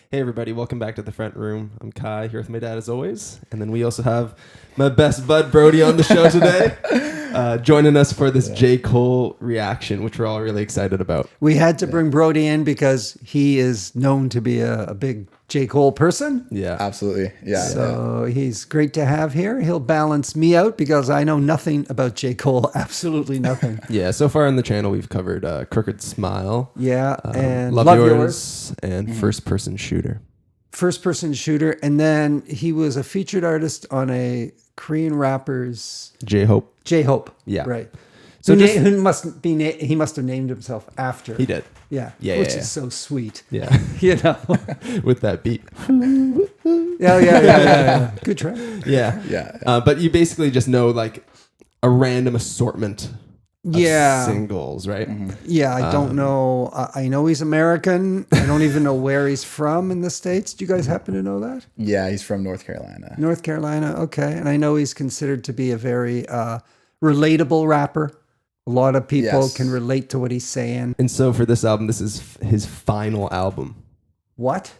Hey everybody, welcome back to the front room. I'm Kai, here with my dad as always. And then we also have my best bud Brody on the show today. Joining us for this J. Cole reaction, which we're all really excited about. We had to bring Brody in because he is known to be a big J. Cole person. Yeah. Absolutely. Yeah. So he's great to have here. He'll balance me out because I know nothing about J. Cole. Absolutely nothing. Yeah, so far on the channel we've covered Crooked Smile. Yeah. And Love Yours. And First Person Shooter. First person shooter. And then he was a featured artist on a Korean rapper's J-Hope. J-Hope. Yeah. Right. So He must have named himself after. He did. Yeah. Yeah, Which yeah, is so sweet. Yeah. You know. With that beat. Yeah. Good try. Yeah. Yeah. But you basically just know like a random assortment of singles, right? Mm-hmm. Yeah, I don't know. I know he's American. I don't even know where he's from in the States. Do you guys happen to know that? Yeah. He's from North Carolina. North Carolina. Okay. And I know he's considered to be a very relatable rapper. A lot of people can relate to what he's saying. And so for this album, this is his final album. What?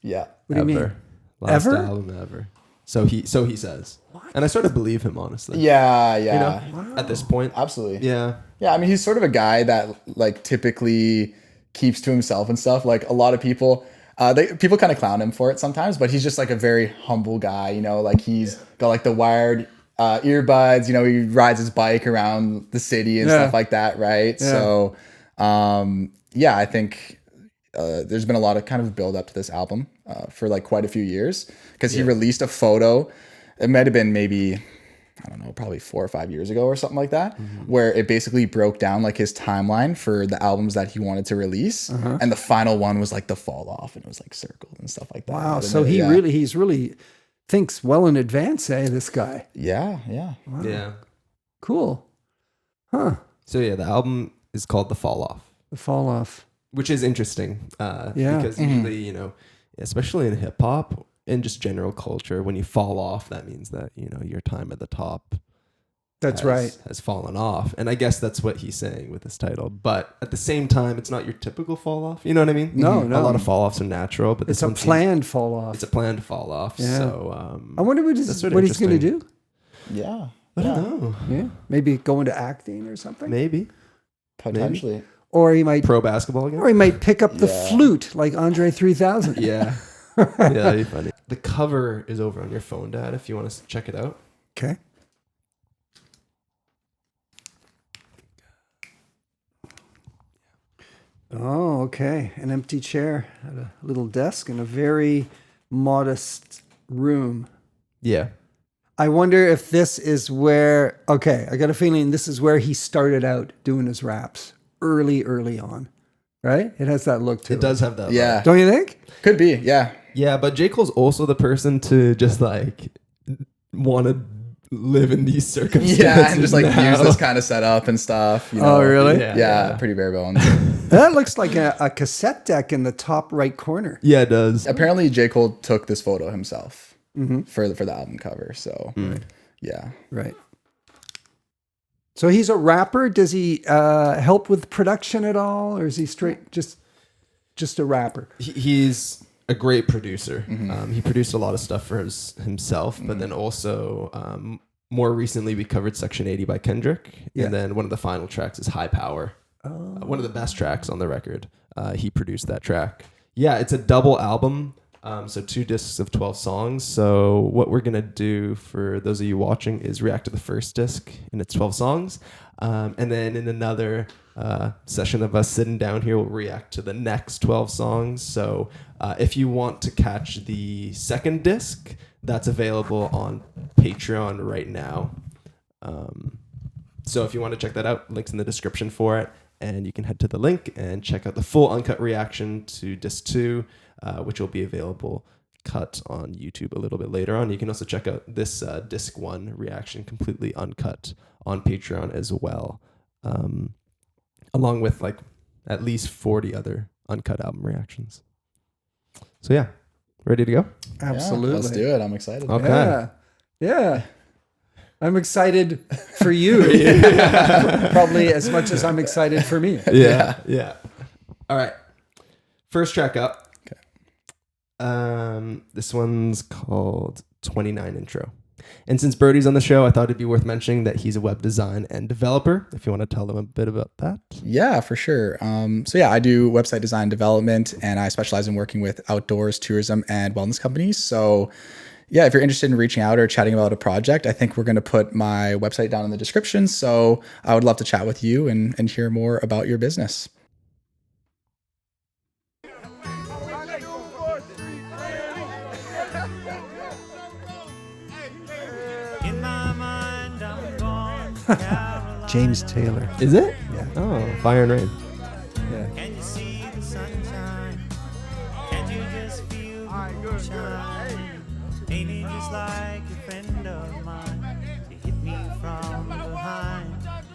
Yeah. What do you mean? Last Ever? album ever. So he says. What? And I sort of believe him, honestly. Yeah. You Yeah. know, at this point. Absolutely. Yeah. Yeah. I mean, he's sort of a guy that like typically keeps to himself and stuff. Like a lot of people, people kind of clown him for it sometimes, but he's just like a very humble guy. You know, like he's got like the wired earbuds. You know, he rides his bike around the city and stuff like that, right? Yeah. So, I think there's been a lot of kind of build up to this album for like quite a few years because he released a photo. It might have been maybe, I don't know, probably 4 or 5 years ago or something like that, where it basically broke down like his timeline for the albums that he wanted to release. And the final one was like the Fall Off, and it was like circled and stuff like that. Wow. And So he's really thinks well in advance, this guy. Yeah. Wow. Yeah. Cool. Huh. So yeah, the album is called The Fall Off, The Fall Off. which is interesting. Because usually, you know, especially in hip hop and just general culture, when you fall off, that means that, you know, your time at the top has fallen off. And I guess that's what he's saying with this title. But at the same time, it's not your typical fall off. You know what I mean? No. A lot of fall offs are natural, but It's a planned fall off. It's a planned fall off. Yeah. So I wonder what he's going to do. Yeah. I don't know. Yeah. Maybe go into acting or something. Maybe. Potentially. Or he might Pro basketball again? Or he might pick up the flute like Andre 3000. Yeah. Yeah, that'd be funny. The cover is over on your phone, Dad, if you want to check it out. Okay. Oh, okay. An empty chair at a little desk in a very modest room. Yeah. I wonder if this is where, okay, I got a feeling this is where he started out doing his raps early on, right? It has that look to it. It does have that. Yeah. look. Don't you think? Could be. Yeah. Yeah, but J. Cole's also the person to just like want to live in these circumstances. Yeah. And just like now. use this kind of setup and stuff. You know? Oh, really? Yeah. Pretty bare bones. That looks like a cassette deck in the top right corner. Yeah, it does. Apparently, J. Cole took this photo himself for the album cover. So, yeah. Right. So he's a rapper. Does he help with production at all? Or is he straight just a rapper? He's a great producer. He produced a lot of stuff for himself, but then also more recently we covered Section 80 by Kendrick. Yeah. And then one of the final tracks is High Power. One of the best tracks on the record. He produced that track. Yeah, it's a double album. So 2 discs of 12 songs. So what we're going to do for those of you watching is react to the first disc and its 12 songs. And then in another session of us sitting down here, we'll react to the next 12 songs. So if you want to catch the second disc, that's available on Patreon right now. So if you want to check that out, links in the description for it. And you can head to the link and check out the full uncut reaction to disc 2, which will be available cut on YouTube a little bit later on. You can also check out this disc 1 reaction completely uncut on Patreon as well, along with like at least 40 other uncut album reactions. So yeah, ready to go? Absolutely. Yeah, let's do it. I'm excited. Okay. Yeah. I'm excited for you. Probably as much as I'm excited for me. Yeah. All right. First track up. This one's called 29 Intro. And since Birdie's on the show, I thought it'd be worth mentioning that he's a web design and developer. If you want to tell them a bit about that. Yeah, for sure. So yeah, I do website design development, and I specialize in working with outdoors, tourism, and wellness companies. So yeah, if you're interested in reaching out or chatting about a project, I think we're going to put my website down in the description. So I would love to chat with you and hear more about your business. James Taylor. Is it? Yeah. Oh, Fire and Rain. Yeah. Can you see the sunshine? Can't you just feel the moonshine? Ain't it just like a friend of mine? You hit me from behind.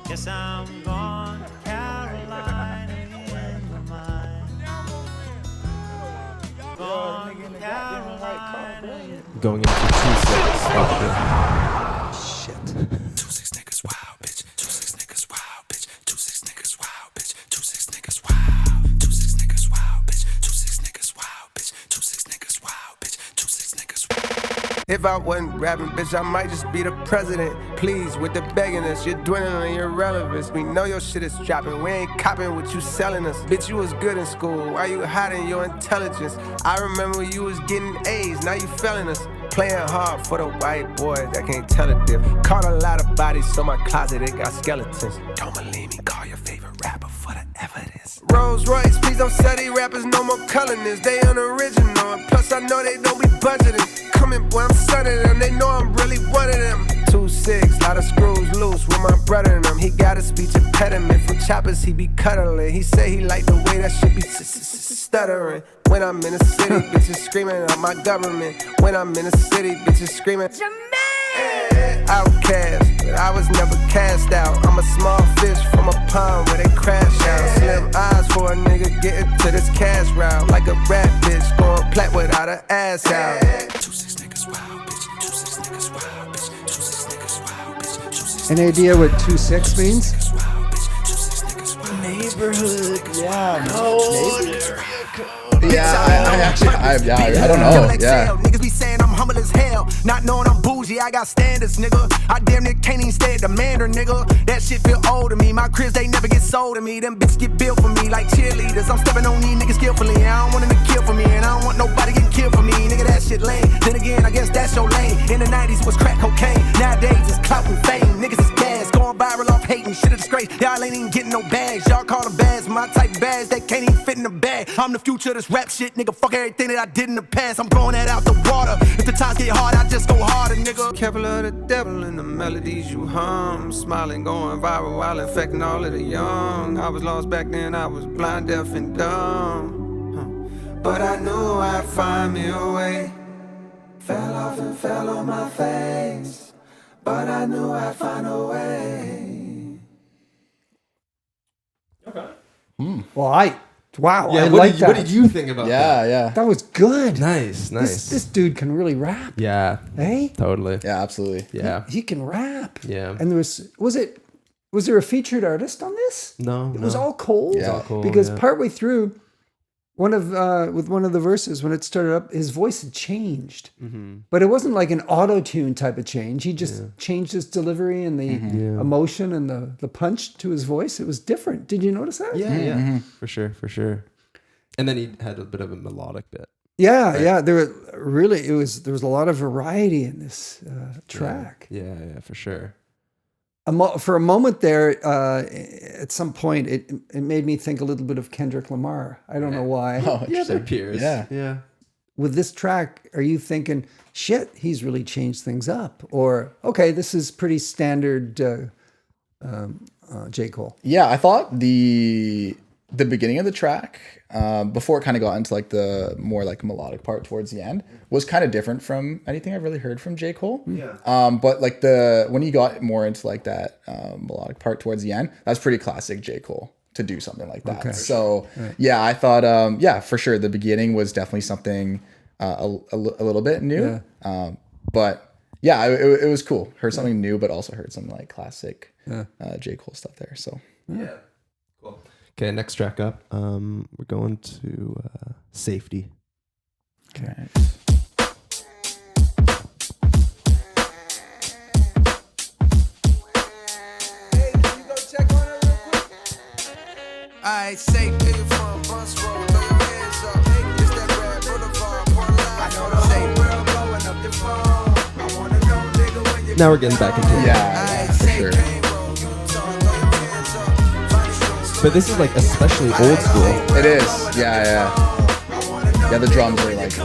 Guess I'm gone to Carolina in my mind. Gone to Carolina. Going into 2-6. Shit. 2-6 niggas wild, bitch. 2-6 niggas wild, bitch. 2-6 niggas wild, bitch. 2-6 niggas wild. 2-6 niggas wild, bitch. 2-6 niggas wild, bitch. 2-6 niggas wild, bitch. 2-6 niggas wild. If I wasn't rapping, bitch, I might just be the president. Please, with the begging us, you're dwindling your relevance. We know your shit is dropping, we ain't copping what you selling us. Bitch, you was good in school, why you hiding your intelligence? I remember you was getting A's, now you failing us. Playing hard for the white boy that can't tell a diff. Caught a lot of bodies, so my closet, it got skeletons. Don't believe me, call your favorite rapper for the evidence. Rolls Royce, please don't sell these rappers no more colorness. They unoriginal, and plus I know they don't be budgeting. Coming, boy, I'm sunning them, they know I'm really one of them. 2-6, lot of screws loose with my brother in them. He got a speech impediment from choppers, he be cuddling. He say he like the way that shit be stuttering. When I'm in the city, bitches screaming at my government. When I'm in the city, bitches screaming outcast, but I was never cast out. I'm a small fish from a pond where they crash out. Slim eyes for a nigga getting to this cash route. Like a rat bitch going plat without an ass out. 2-6 niggas wild, bitch. 2-6 niggas wild, bitch. 2-6 niggas wild, bitch. 2-6 Any idea what 2-6 means? niggas wild, bitch. 2-6 niggas wild. Neighborhood, yeah. Yeah, I don't know. Yeah. Niggas be saying I'm humble as hell, not knowing I'm bougie, I got standards, nigga. I damn near can't even stay at the Mandarin, nigga. That shit feel old to me, my cribs, they never get sold to me. Them bitches get built for me like cheerleaders. I'm stepping on these niggas skillfully, I don't want them to kill for me, and I don't want nobody getting killed for me. Nigga, that shit lame. Then again, I guess that's your lane. In the 90s was crack cocaine, nowadays it's clout and fame. Niggas is gas, going viral off hating, shit a disgrace. Y'all ain't even getting no bags, y'all call them bags. My type of bags, they can't even fit in the bag. I'm the future of this rap shit, nigga, fuck everything that I did in the past. I'm blowing that out the water. If the times get hard, I just go harder, nigga. Careful of the devil in the melodies you hum. Smiling, going viral while infecting all of the young. I was lost back then, I was blind, deaf, and dumb. But I knew I'd find me a way. Fell off and fell on my face. But I knew I'd find a way. Well, wow, Yeah, I what, like did, that. what did you think about that? Yeah. That was good. Nice. This dude can really rap. Yeah, Hey, totally. Yeah, absolutely. Yeah. he can rap. Yeah. And was there a featured artist on this? No, It was all Cole. Yeah. all Cole, Because yeah. partway through, with one of the verses, when it started up, his voice had changed, but it wasn't like an auto-tune type of change. He just changed his delivery and the emotion and the punch to his voice. It was different. Did you notice that? Yeah, for sure. And then he had a bit of a melodic bit. Yeah. There was a lot of variety in this track. Yeah, for sure. For a moment there, at some point, it made me think a little bit of Kendrick Lamar. I don't know why. Oh, Yeah, they're interesting. peers. Yeah. With this track, are you thinking, shit, he's really changed things up? Or, okay, this is pretty standard J. Cole. Yeah, I thought the beginning of the track, before it kind of got into like the more like melodic part towards the end, was kind of different from anything I've really heard from J. Cole. Yeah. But like when he got more into like that melodic part towards the end, that's pretty classic J. Cole to do something like that. Okay. So yeah, I thought for sure the beginning was definitely something a little bit new. Yeah. But yeah, it was cool. Heard something new, but also heard some like classic J. Cole stuff there. So Yeah. Cool. Okay, next track up. We're going to Safety. okay. Now we're getting back into it. Yeah, for sure. But this is like especially old school. It is. Yeah. Yeah, the drums are like.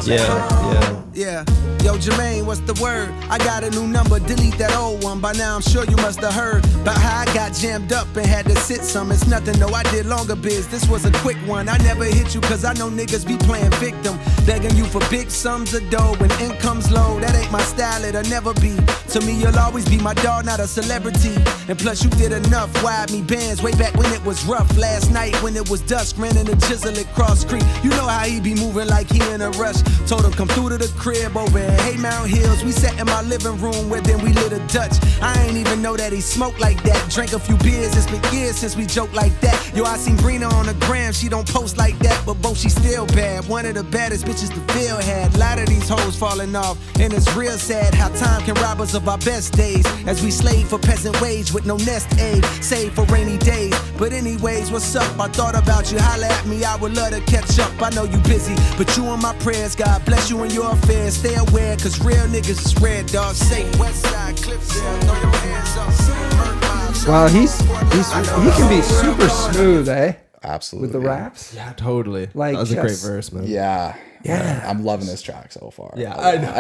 Yeah. Yo, Jermaine, what's the word? I got a new number, delete that old one. By now, I'm sure you must have heard about how I got jammed up and had to sit some. It's nothing, though, I did longer biz. This was a quick one. I never hit you, cause I know niggas be playing victim. Begging you for big sums of dough when income's low. That ain't my style, it'll never be. To me, you'll always be my dog, not a celebrity. And plus, you did enough, wide me bands way back when it was rough. Last night, when it was dusk, ran in the chisel at Cross Creek. You know how he be moving like he in a rush. Told him, come through to the crib over in Haymount Hills. We sat in my living room where then we lit a Dutch. I ain't even know that he smoked like that. Drank a few beers, it's been years since we joked like that. Yo, I seen Brina on the gram, she don't post like that, but both she still bad. One of the baddest bitches the Ville had. A lot of these hoes falling off, and it's real sad how time can rob us of our best days. As we slave for peasant wage with no nest egg, save for rainy days. But anyways, what's up? I thought about you, holla at me, I would love to catch up. I know you busy, but you in my prayers, God bless you in your affairs. Stay aware, cause real niggas is red, dog. Say Westside, Cliffside, throw your hands up. Wow, he can be super smooth, eh? Absolutely. With the raps. Yeah, totally. Like that was a great just- verse, man. Yeah. Yeah. I'm loving this track so far. Yeah, I know.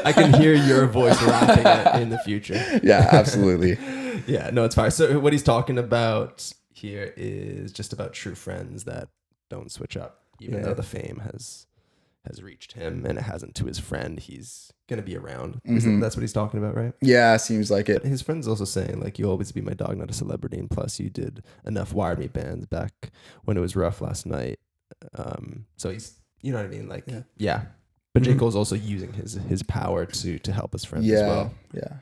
I can hear your voice rapping it in the future. Yeah, absolutely. Yeah, no, it's fine. So what he's talking about here is just about true friends that don't switch up, even though the fame has reached him and it hasn't to his friend. He's gonna be around. That's what he's talking about, right? Yeah, seems like it. His friend's also saying like, "You'll always be my dog, not a celebrity." And plus, you did enough Wired Me bands back when it was rough last night. So he's, you know what I mean, like, yeah. But J. Cole's also using his power to help his friends as well. Yeah.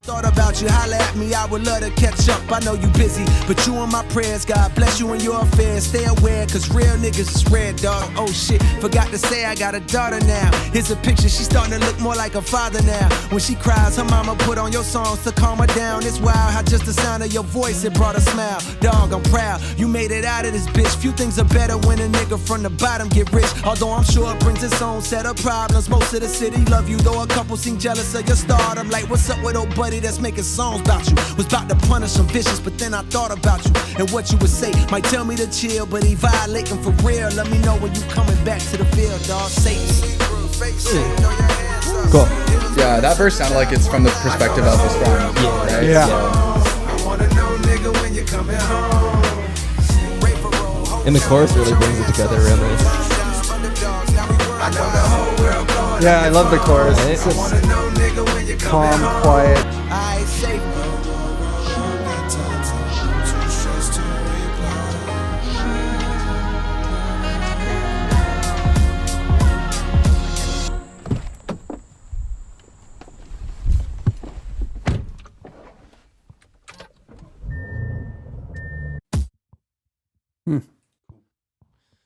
Thought about you, holla at me, I would love to catch up. I know you busy, but you in my prayers, God bless you in your affairs. Stay aware, cause real niggas is red, dog. Oh shit, forgot to say I got a daughter now. Here's a picture, she's starting to look more like a father now. When she cries, her mama put on your songs to calm her down. It's wild how just the sound of your voice, it brought a smile. Dog, I'm proud, you made it out of this bitch. Few things are better when a nigga from the bottom get rich. Although I'm sure it brings its own set of problems. Most of the city love you, though a couple seem jealous of your stardom. Like, what's up with old buddy that's making songs about you? Was about to punish some vicious, but then I thought about you and what you would say. Might tell me to chill, but he violating for real. Let me know when you coming back to the field, dog. Satan. Cool. Yeah, that verse sounded like it's from the perspective of his friend. Right? Yeah. And the chorus really brings it together real nice. Yeah, I love the chorus. It's just calm, quiet.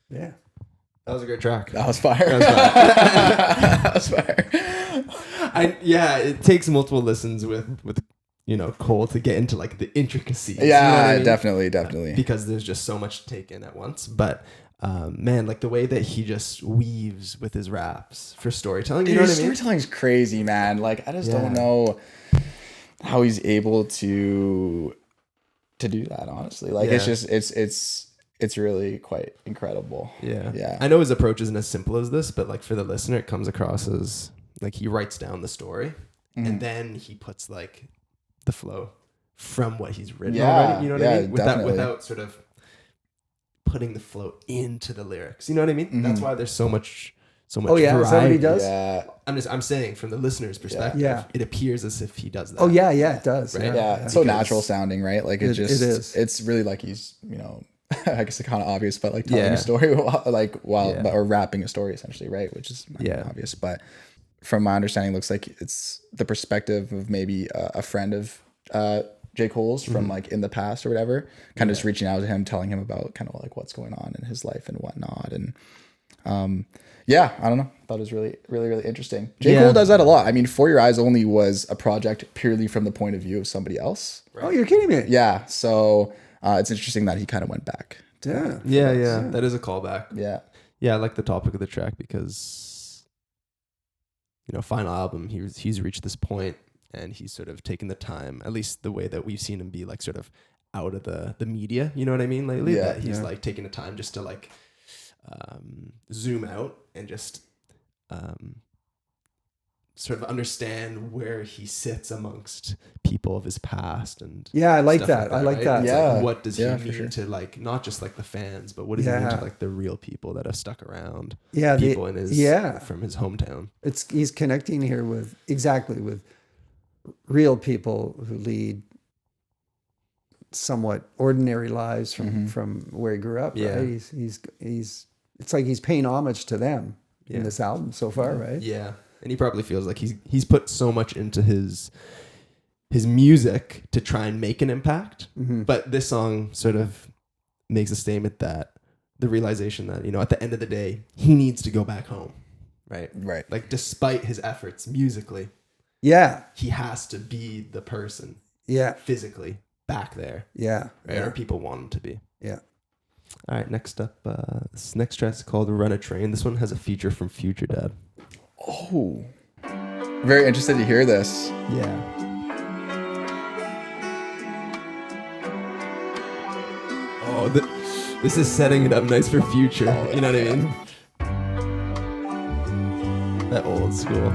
Yeah. That was a great track. That was fire. That was fire. It takes multiple listens with Cole to get into like the intricacies. Yeah, you know what I mean? definitely. Because there's just so much to take in at once. But man, like the way that he just weaves with his raps for storytelling. You know what I mean? Storytelling's crazy, man. Like I just don't know how he's able to do that, honestly. Like it's just it's really quite incredible. Yeah. I know his approach isn't as simple as this, but like for the listener, it comes across as like he writes down the story and then he puts like the flow from what he's written already. You know what I mean? Without sort of putting the flow into the lyrics. You know what I mean? That's why there's so much Oh yeah, is that what he does? Yeah. I'm saying from the listener's perspective, it appirs as if he does that. Oh yeah, it does. Right? Yeah. It's so natural sounding, right? Like it is. It's really like he's, I guess it's kind of obvious, but like telling a story or rapping a story essentially, right? Which is obvious. But from my understanding, it looks like it's the perspective of maybe a friend of J. Cole's from like in the past or whatever, kind of just reaching out to him, telling him about kind of like what's going on in his life and whatnot. And I don't know. I thought it was really, really, really interesting. J. Cole does that a lot. I mean, For Your Eyes Only was a project purely from the point of view of somebody else. Right. Oh, you're kidding me. Yeah. So it's interesting that he kind of went back. Yeah. That is a callback. Yeah. Yeah, I like the topic of the track because final album, he's reached this point and he's sort of taken the time, at least the way that we've seen him be like sort of out of the media, you know what I mean, lately, that he's like taking the time just to like zoom out and just sort of understand where he sits amongst people of his past. And I like that. I like right? that. It's Yeah. like, what does he mean sure. to like not just like the fans, but what does he mean to like the real people that have stuck around? People in his from his hometown. He's connecting here with real people who lead somewhat ordinary lives from where he grew up. Right? He's it's like he's paying homage to them in this album so far, right? Yeah. And he probably feels like he's put so much into his music to try and make an impact. But this song sort of makes a statement that the realization that, at the end of the day, he needs to go back home. Right. Right. Like despite his efforts musically, he has to be the person physically back there. Right. Or people want him to be. All right. Next up, this next track is called Run a Train. This one has a feature from Future Dad. Oh, very interested to hear this. Yeah. Oh, this is setting it up nice for Future. You know what I mean? That old school.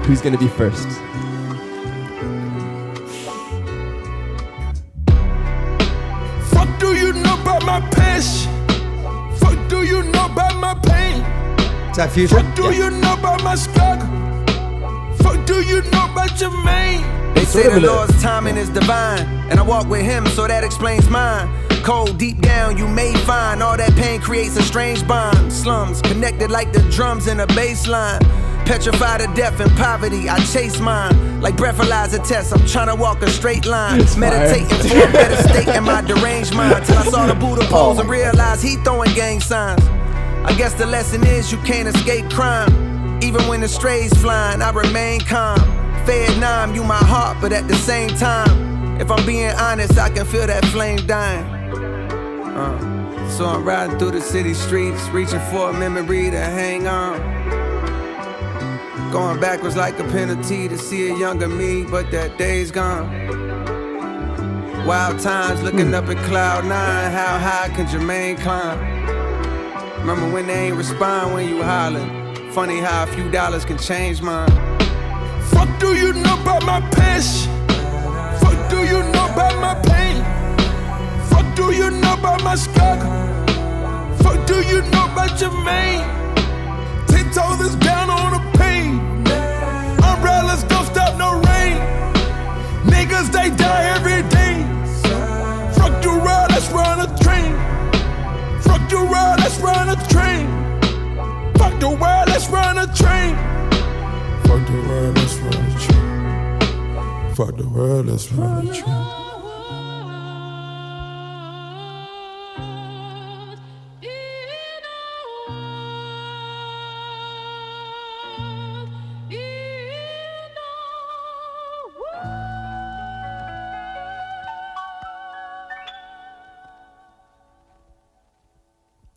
Who's gonna be first? Fuck do you know about my passion? Fuck do you know about my pain? Is that Future? Fuck do you know about my struggle? Fuck do you know about your main? They say the Lord's timing is divine, and I walk with him, so that explains mine. Cold deep down, you may find all that pain creates a strange bond. Slums connected like the drums in a bass line. Petrified of death and poverty, I chase mine. Like breathalyzer tests, I'm trying to walk a straight line. Meditating for a better state in my deranged mind. Till I saw the Buddha pose and realized he throwing gang signs. I guess the lesson is you can't escape crime. Even when the strays flying, I remain calm. Vietnam, you my heart, but at the same time, if I'm being honest, I can feel that flame dying. So I'm riding through the city streets, reaching for a memory to hang on. Going backwards like a penalty to see a younger me, but that day's gone. Wild times looking up at cloud 9, how high can Jermaine climb? Remember when they ain't respond when you hollering? Funny how a few dollars can change mine. Fuck do you know about my passion? Fuck do you know about my pain? Fuck do you know about my struggle? Fuck do you know about your main? 10 toes is down on the pain. Umbrellas don't stop no rain. Niggas they die every day. Fuck the world, let's run a train. Fuck the world, let's run a train. Fuck the world, let's run a train. Fuck the world, let's run a train. Fuck the world, let's run a train.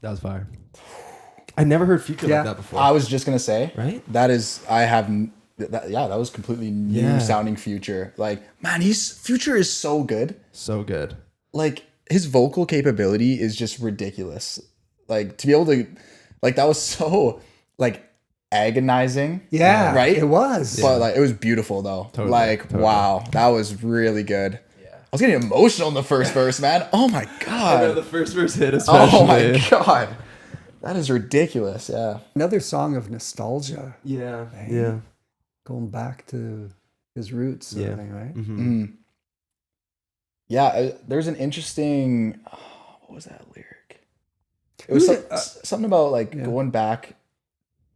That was fire. I never heard Future like that before. I was just gonna say, right? That was completely new sounding Future. Like, man, Future is so good. So good. Like, his vocal capability is just ridiculous. Like, to be able to, like, that was so, like, agonizing. Yeah, right? It was. But, like, it was beautiful, though. Totally. Wow, that was really good. I was getting emotional in the first verse, man. Oh my god. I know the first verse hit especially. Oh my god. That is ridiculous, yeah. Another song of nostalgia. Yeah. Right? Yeah. Going back to his roots, sort of thing, right? Mm-hmm. Yeah, there's an interesting, what was that lyric? It was something about like going back,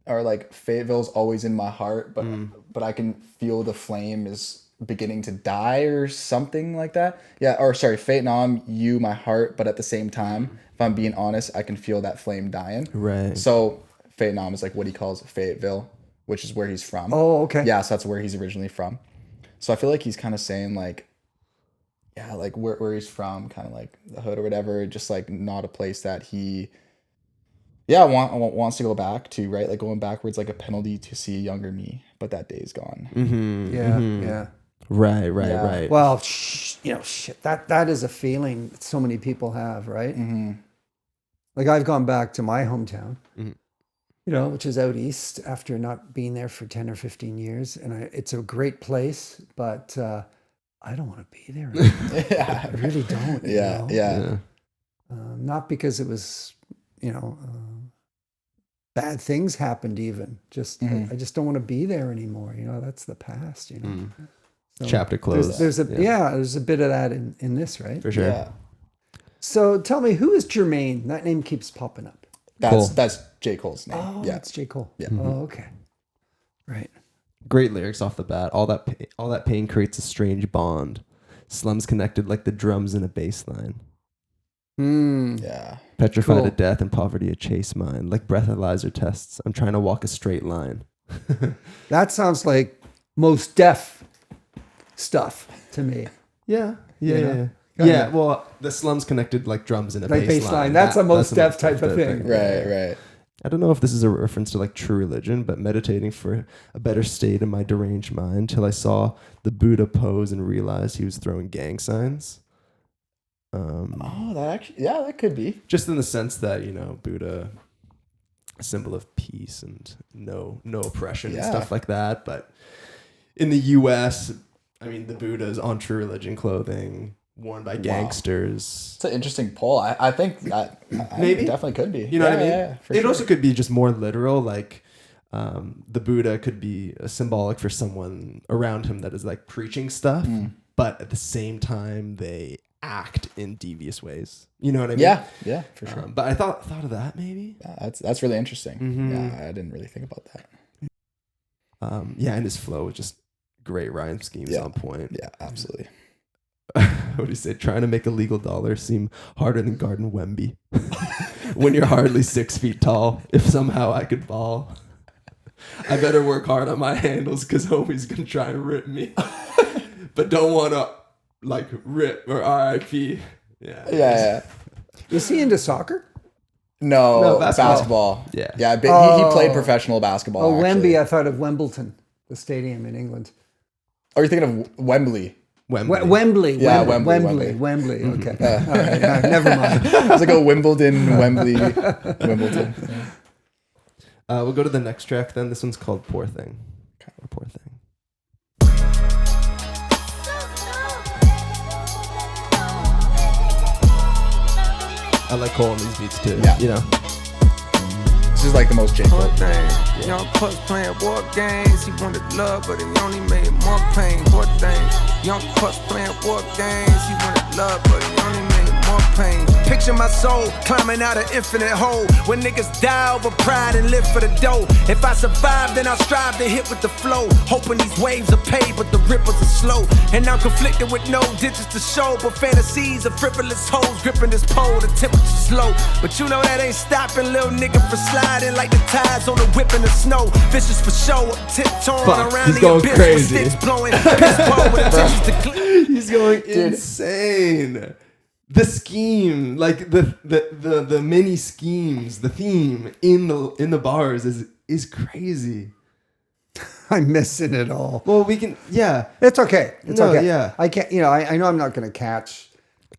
or like Fayetteville's always in my heart, but I can feel the flame is beginning to die or something like that. Yeah, or sorry, Vietnam, you my heart, but at the same time, if I'm being honest, I can feel that flame dying. Right. So Vietnam is like what he calls Fayetteville, which is where he's from. Oh, okay. Yeah, so that's where he's originally from. So I feel like he's kind of saying like, yeah, like where he's from, kind of like the hood or whatever, just like not a place that he wants to go back to, right? Like going backwards, like a penalty to see a younger me, but that day is gone. Yeah. Right. Well, shit. That is a feeling that so many people have, right? Mm-hmm. Like I've gone back to my hometown, which is out east after not being there for 10 or 15 years. And it's a great place, but I don't want to be there anymore. Yeah. I really don't. Yeah. Not because it was, bad things happened even. Just I just don't want to be there anymore. That's the past, So Chapter closed. There's a bit of that in this, right? For sure. Yeah. So tell me, who is Jermaine? That name keeps popping up. That's J. Cole's name. Oh, yeah. it's J. Cole. Yeah. Oh, okay. Right. Great lyrics off the bat. All that pain creates a strange bond. Slums connected like the drums in a bass line. Yeah. Petrified Cool. of death and poverty a chase mine. Like breathalyzer tests, I'm trying to walk a straight line. That sounds like most deaf stuff to me. Yeah. Well, the slums connected like drums in a Like bass line. That's a most deaf type of thing. Right. I don't know if this is a reference to like true religion, but meditating for a better state in my deranged mind till I saw the Buddha pose and realized he was throwing gang signs. That could be. Just in the sense that, Buddha, a symbol of peace and no oppression and stuff like that. But in the U.S., the Buddha is on True Religion clothing worn by gangsters. It's an interesting poll. I think that Maybe definitely could be. You know what I mean? Yeah, for it sure. also could be just more literal, like the Buddha could be a symbolic for someone around him that is like preaching stuff, but at the same time they act in devious ways. You know what I mean? Yeah, for sure. But I thought of that maybe. Yeah, that's really interesting. Mm-hmm. Yeah, I didn't really think about that. And his flow was just great rhyme schemes on point. Yeah, absolutely. What do you say? Trying to make a legal dollar seem harder than Garden Wemby. When you're hardly 6 feet tall, if somehow I could ball, I better work hard on my handles because homie's gonna try and rip me. But don't want to like rip or RIP. Yeah. Is he into soccer? No, basketball. Yeah. But he played professional basketball. Oh, actually. Wemby. I thought of Wimbledon, the stadium in England. Oh, you're thinking of Wembley. Wembley. Yeah, Wembley. Okay. All right. No, never mind. It's like a Wimbledon, Wembley, Wimbledon. Yeah. We'll go to the next track then. This one's called Poor Thing. Or Poor Thing. I like Cole on these beats too. Yeah. This is like the most J. Cole. Young puss playing war games. He wanted love, but he only made more pain. Poor thing. Young puss playing war games. He wanted love, but he only made more pain. Picture my soul climbing out an infinite hole. When niggas die over pride and live for the dough. If I survive, then I'll strive to hit with the flow. Hoping these waves are paid, but the ripples are slow. And I'm conflicted with no digits to show. But fantasies of frivolous hoes gripping this pole. The temperature's low. But you know that ain't stopping little nigga from sliding like the tides on the whip in the snow. Vicious for show. Tiptoeing around he's the going abyss crazy. with sticks blowing. Piss poor with intentions to clean. He's going insane. The scheme, like the mini schemes, the theme in the bars is crazy. I'm missing it all. Well, we can, It's okay. It's No, okay. yeah. I can't. I know I'm not going to catch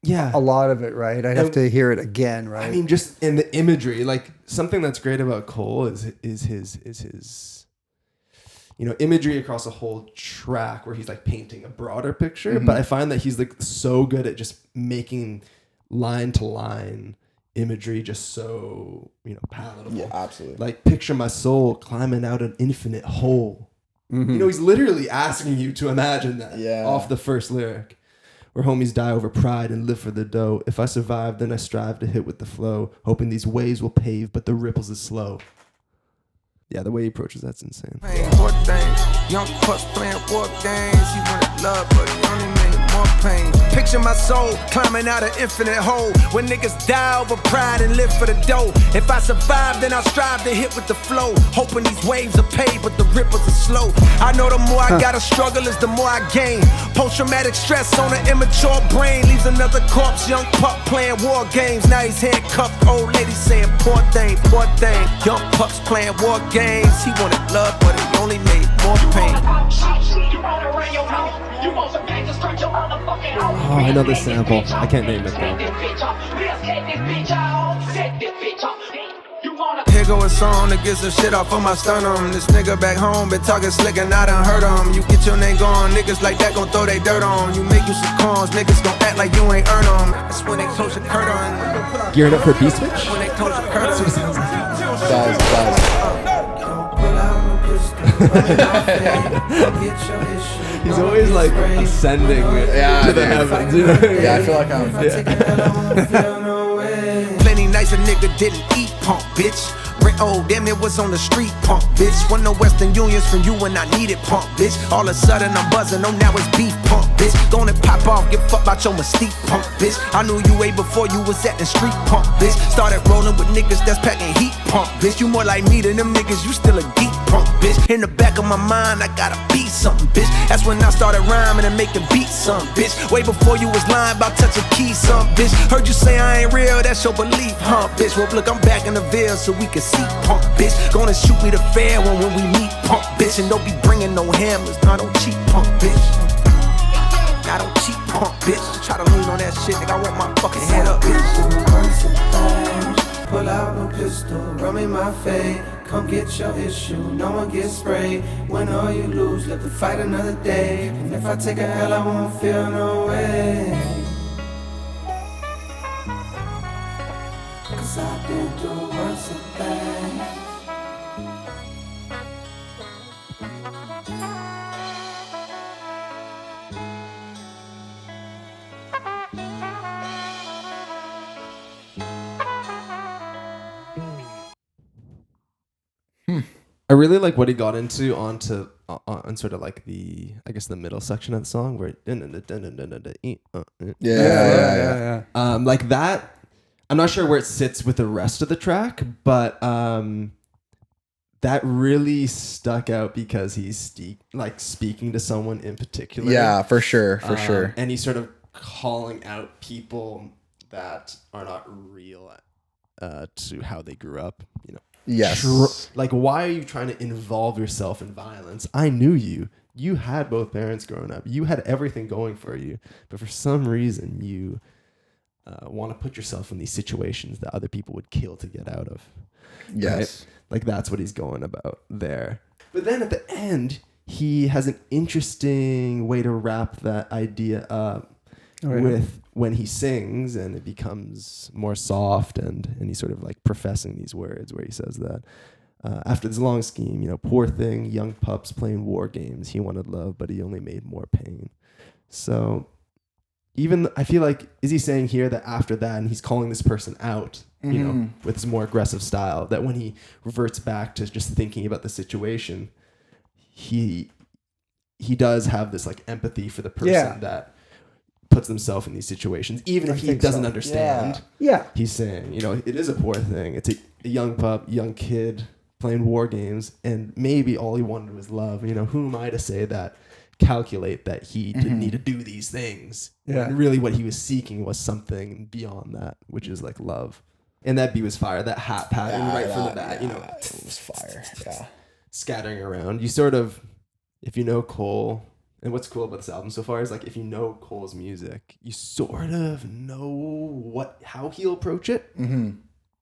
a lot of it. Right. I'd have to hear it again. Right. I mean, just in the imagery, like something that's great about Cole is his imagery across a whole track where he's like painting a broader picture. But I find that he's like so good at just making line to line imagery just so palatable. Yeah, absolutely. Like picture my soul climbing out an infinite hole. He's literally asking you to imagine that off the first lyric. Where homies die over pride and live for the dough. If I survive, then I strive to hit with the flow, hoping these waves will pave, but the ripples is slow. Yeah, the way he approaches that's insane. Poor thing. Young puss playing war games. He wanted love, but he only made more pain. Picture my soul climbing out an infinite hole. When niggas die over pride and live for the dough. If I survive, then I'll strive to hit with the flow. Hoping these waves are paid, but the ripples are slow. I know the more I gotta struggle is the more I gain. Post-traumatic stress on an immature brain leaves another corpse. Young pup playing war games. Now he's handcuffed. Old lady saying poor thing, poor thing. Young pups playing war games. He wanted love, but he only made more pain. Oh, I know this sample. I can't name it though. Here go a song to get some shit off of my sternum. This nigga back home been talking slick and I done heard him. You get your name gone, niggas like that gon' throw they dirt on. You make you some cons, niggas gon' act like you ain't earn them. That's when they close the curtain. Gearing up for B switch. When they close the curtain. He's always like ascending to the heavens. You know? Yeah, I feel like I'm. Plenty nice a nigga didn't eat, punk bitch. Oh, damn, it was on the street, punk bitch. One no Western Unions from you when I needed, punk bitch. All of a sudden I'm buzzing, oh now it's beef, punk bitch. Gonna pop off, get fucked about your mystique, punk bitch. I knew you way before you was at the street, punk bitch. Started rolling with niggas that's packing heat, punk bitch. You more like me than them niggas, you still a geek, punk bitch. In the back of my mind, I gotta be something, bitch. That's when I started rhyming and making beats, some bitch. Way before you was lying about touching keys, some bitch. Heard you say I ain't real, that's your belief, huh, bitch. Well, look, I'm back in the Ville so we can see, punk bitch. Gonna shoot me the fair one when we meet, punk bitch. And don't be bringing no hammers, nah, don't cheat, punk bitch. Nah, don't cheat, punk bitch. Try to lean on that shit, nigga, I want my fucking head up, bitch. Pull out no pistol, run me my fade. Come get your issue, no one gets sprayed. Win or you lose, live to fight another day. And if I take a L, I won't feel no way. Cause I've been through worse of things. I really like what he got into on sort of like the, I guess, the middle section of the song where Yeah. like that. I'm not sure where it sits with the rest of the track, but that really stuck out because he's speaking to someone in particular. Yeah, for sure. And he's sort of calling out people that are not real to how they grew up, you know. Yes. Like, why are you trying to involve yourself in violence? I knew you. You had both parents growing up. You had everything going for you. But for some reason, you want to put yourself in these situations that other people would kill to get out of. Yes. Right? Like, that's what he's going about there. But then at the end, he has an interesting way to wrap that idea up with when he sings, and it becomes more soft, and he's sort of like professing these words where he says that after this long scheme, you know, poor thing, young pups playing war games. He wanted love, but he only made more pain. So even I feel like, is he saying here that after that, and he's calling this person out, you know, with his more aggressive style, that when he reverts back to just thinking about the situation, he does have this like empathy for the person that puts himself in these situations, even if he doesn't understand. Yeah. He's saying, you know, it is a poor thing. It's a young pup, young kid playing war games, and maybe all he wanted was love. You know, who am I to say that, calculate that he didn't need to do these things? Yeah. And really what he was seeking was something beyond that, which is like love. And that beat was fire. That hat pattern right from the bat, you know. It was fire. Yeah. Scattering around. You sort of, if you know Cole, and what's cool about this album so far is like, if you know Cole's music, you sort of know how he'll approach it,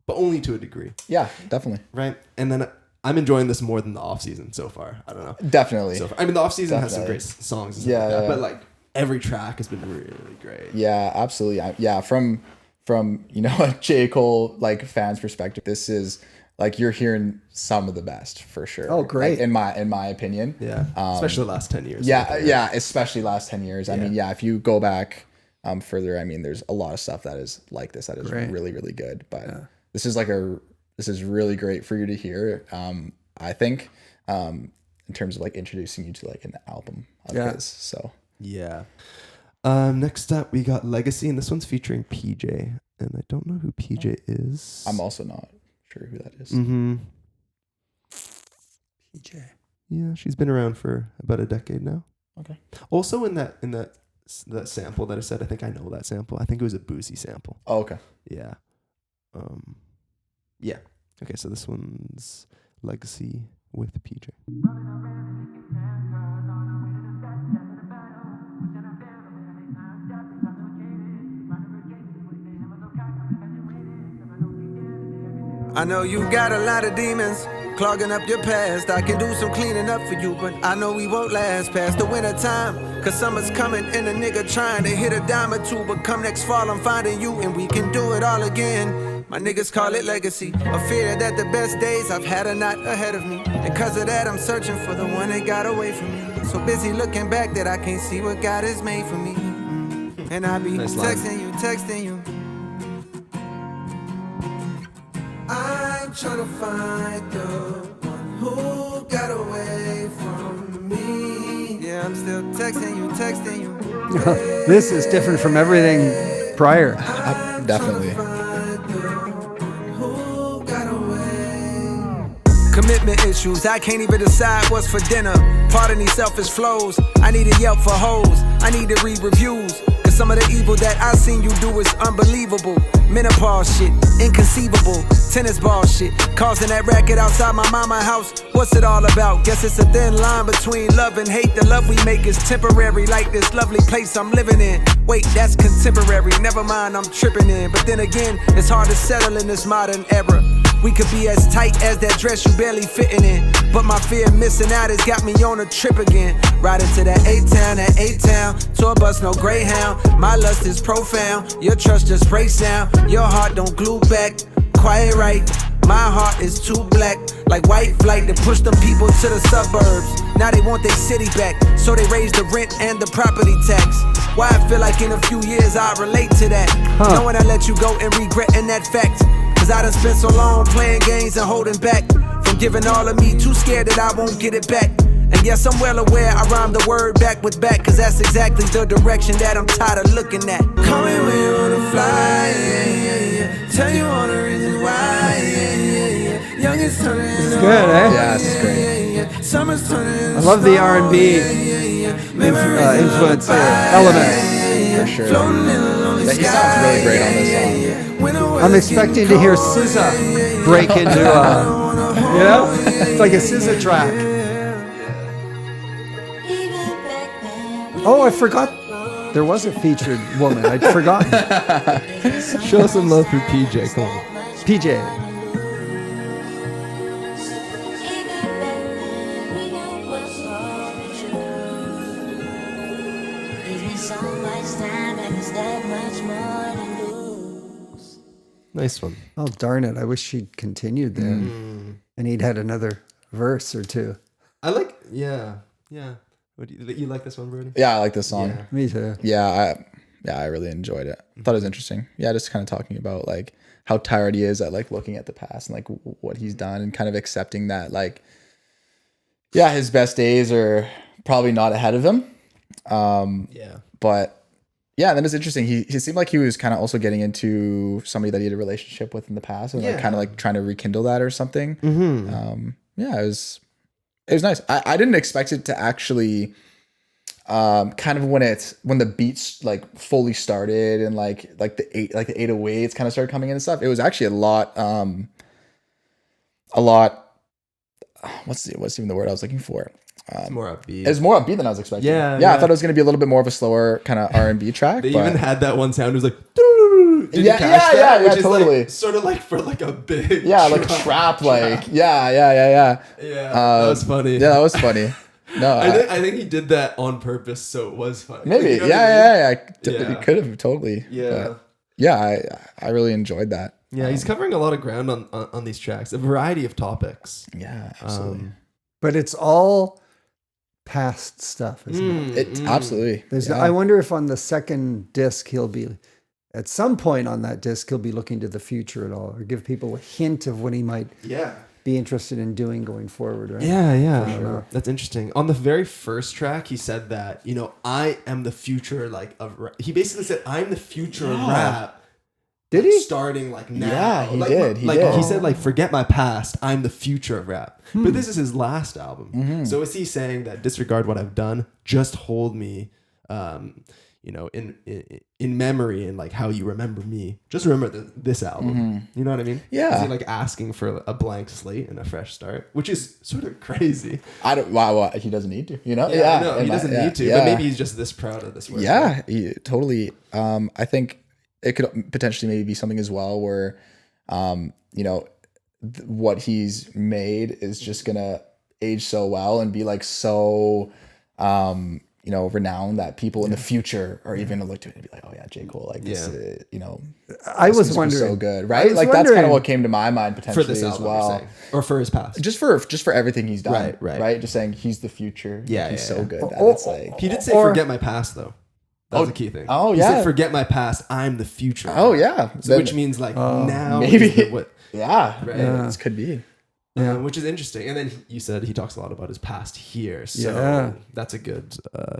but only to a degree. Yeah, definitely. Right? And then I'm enjoying this more than the off season so far. I don't know. Definitely. So far. I mean, the off season has some great songs and stuff like that, but like every track has been really great. Yeah, absolutely. Yeah, from you know, a J. Cole like fans perspective, this is like, you're hearing some of the best for sure. Oh, great. Like, in my opinion. Yeah. Especially the last 10 years. Yeah, especially last 10 years. I mean, if you go back further, I mean, there's a lot of stuff that is like this that is really, really good. But this is really great for you to hear. I think in terms of like introducing you to like an album of his. So yeah. Next up, we got Legacy, and this one's featuring PJ. And I don't know who PJ is. I'm also not sure who that is. Mm-hmm. PJ. Yeah, she's been around for about a decade now. Okay. Also in that sample that I said, I think I know that sample. I think it was a Boozy sample. Oh, okay. Yeah. Yeah. Okay, so this one's Legacy with PJ. I know you got a lot of demons clogging up your past. I can do some cleaning up for you, but I know we won't last past the winter time. Cause summer's coming and a nigga trying to hit a dime or two. But come next fall, I'm finding you and we can do it all again. My niggas call it legacy. A fear that the best days I've had are not ahead of me. And cause of that, I'm searching for the one that got away from me. So busy looking back that I can't see what God has made for me. And I be Nice line. texting you. I'm trying to find the one who got away from me. Yeah, I'm still texting you. This is different from everything prior. Definitely. Commitment issues, I can't even decide what's for dinner. Pardon these selfish flows. I need a Yelp for hoes. I need to read reviews. Cause some of the evil that I seen you do is unbelievable. Menopause shit, inconceivable. Tennis ball shit, causing that racket outside my mama house. What's it all about? Guess it's a thin line between love and hate. The love we make is temporary, like this lovely place I'm living in. Wait, that's contemporary, never mind, I'm tripping in. But then again, it's hard to settle in this modern era. We could be as tight as that dress you barely fitting in. But my fear of missing out has got me on a trip again. Riding to that A-Town, tour bus, no Greyhound. My lust is profound, your trust just breaks down. Your heart don't glue back, quiet right. My heart is too black, like white flight to push them people to the suburbs. Now they want their city back, so they raise the rent and the property tax. Why I feel like in a few years I'll relate to that. Knowing I let you go and regretting that fact. Cause I done spent so long playing games and holding back from giving all of me, too scared that I won't get it back. And yes, I'm well aware I rhyme the word back with back, cause that's exactly the direction that I'm tired of looking at. Call me when you wanna fly, yeah. Tell you all the reasons why, yeah. Youngest turning It's good, eh? Yeah, this is great. Summer's turning. I love the R&B influence elements. For sure. Yeah, he sounds really great on this song. I'm expecting to hear SZA break into it's like a SZA track. Oh, I forgot there was a featured woman. I'd forgotten. Show some love for PJ. Come on. PJ. Nice one. Oh, darn it. I wish she'd continued there. And he'd had another verse or two. I like, yeah. What do you like this one, Brody? Yeah, I like this song. Yeah. Me too. Yeah, I really enjoyed it. I thought it was interesting. Yeah, just kind of talking about like how tired he is at like looking at the past and like what he's done and kind of accepting that like, yeah, his best days are probably not ahead of him. But yeah, then it's interesting. He seemed like he was kind of also getting into somebody that he had a relationship with in the past and like kind of like trying to rekindle that or something. Yeah, it was nice. I didn't expect it to actually kind of when the beats like fully started and like the 808s kind of started coming in and stuff. It was actually a lot what's even the word I was looking for? It's more upbeat. It's more upbeat than I was expecting. Yeah. I thought it was going to be a little bit more of a slower kind of R&B track. They but even had that one sound. It was like, did you catch that? Which is totally. Like, sort of like for like a big like trap, like yeah. That was funny. Yeah, that was funny. No, I think he did that on purpose, so it was funny. Maybe, you know what I mean? It could have totally. Yeah, but yeah, I really enjoyed that. Yeah, he's covering a lot of ground on these tracks, a variety of topics. Yeah, absolutely. But it's all past stuff, isn't it? Absolutely. I wonder if on the second disc he'll be, at some point on that disc, he'll be looking to the future at all, or give people a hint of what he might be interested in doing going forward, right? Yeah. sure. That's interesting. On the very first track, he said that, I am the future, like, of rap. He basically said, I'm the future of rap. Did he? Starting, like, now. Yeah, he like, did. He like, did. he said, like, forget my past. I'm the future of rap. But this is his last album. Mm-hmm. So is he saying that disregard what I've done, just hold me, in memory and like how you remember me. Just remember this album. You know what I mean? Yeah. Is he like asking for a blank slate and a fresh start, which is sort of crazy. I don't. Wow, he doesn't need to. No, he doesn't need to. Yeah. But maybe he's just this proud of this work. Yeah, totally. I think it could potentially maybe be something as well where, what he's made is just gonna age so well and be like so, renowned that people in the future are even gonna look to it and be like, oh yeah, J. Cole, like this, I was this wondering. so good, right? Like that's kind of what came to my mind potentially For this as album, well. you're saying. Or for his past. Just for everything he's done, Right. Just saying he's the future. Yeah, he's yeah, so yeah. good that it's like. He did say forget my past though. That was a key thing. Oh, he yeah. said forget my past. I'm the future. Oh yeah, So, which means like now maybe. is what. Yeah, Right. This could be. Which is interesting. And then you said he talks a lot about his past here. So that's a good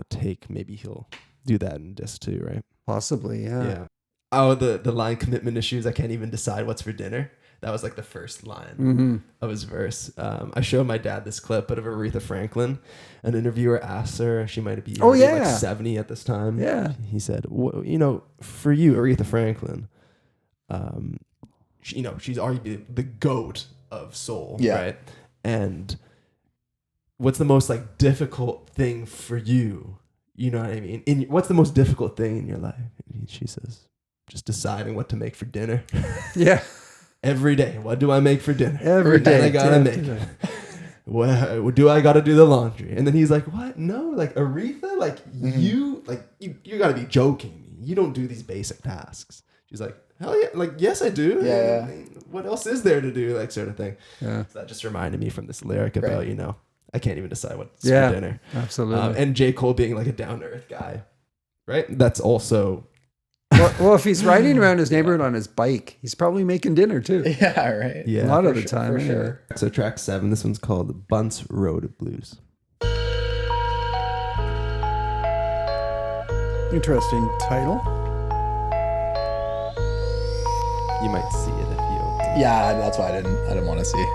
take. Maybe he'll do that in disc too, right? Possibly, Yeah. Oh, the line commitment issues. I can't even decide what's for dinner. That was like the first line of his verse. I showed my dad this clip of Aretha Franklin. An interviewer asked her, she might be like 70 at this time. Yeah. He said, for you, Aretha Franklin, she's arguably the GOAT of soul, right? And what's the most like difficult thing for you? You know what I mean? What's the most difficult thing in your life? And she says, just deciding what to make for dinner. Yeah. Every day, what do I make for dinner? Every day. I gotta make it. Well, do I gotta do the laundry? And then he's like, what? No, like Aretha, like you gotta be joking me. You don't do these basic tasks. She's like, hell yeah, like yes I do. Yeah. What else is there to do? Like sort of thing. Yeah. So that just reminded me from this lyric about I can't even decide what's for dinner. Absolutely. And J. Cole being like a down to earth guy, right? That's also. Well, if he's riding around his neighborhood on his bike, he's probably making dinner too. Yeah, right. Yeah, a lot of the time. For anyway. sure. So track 7, this one's called Bunce Road Blues. Interesting title. You might see it if you. Yeah, that's why I didn't want to see.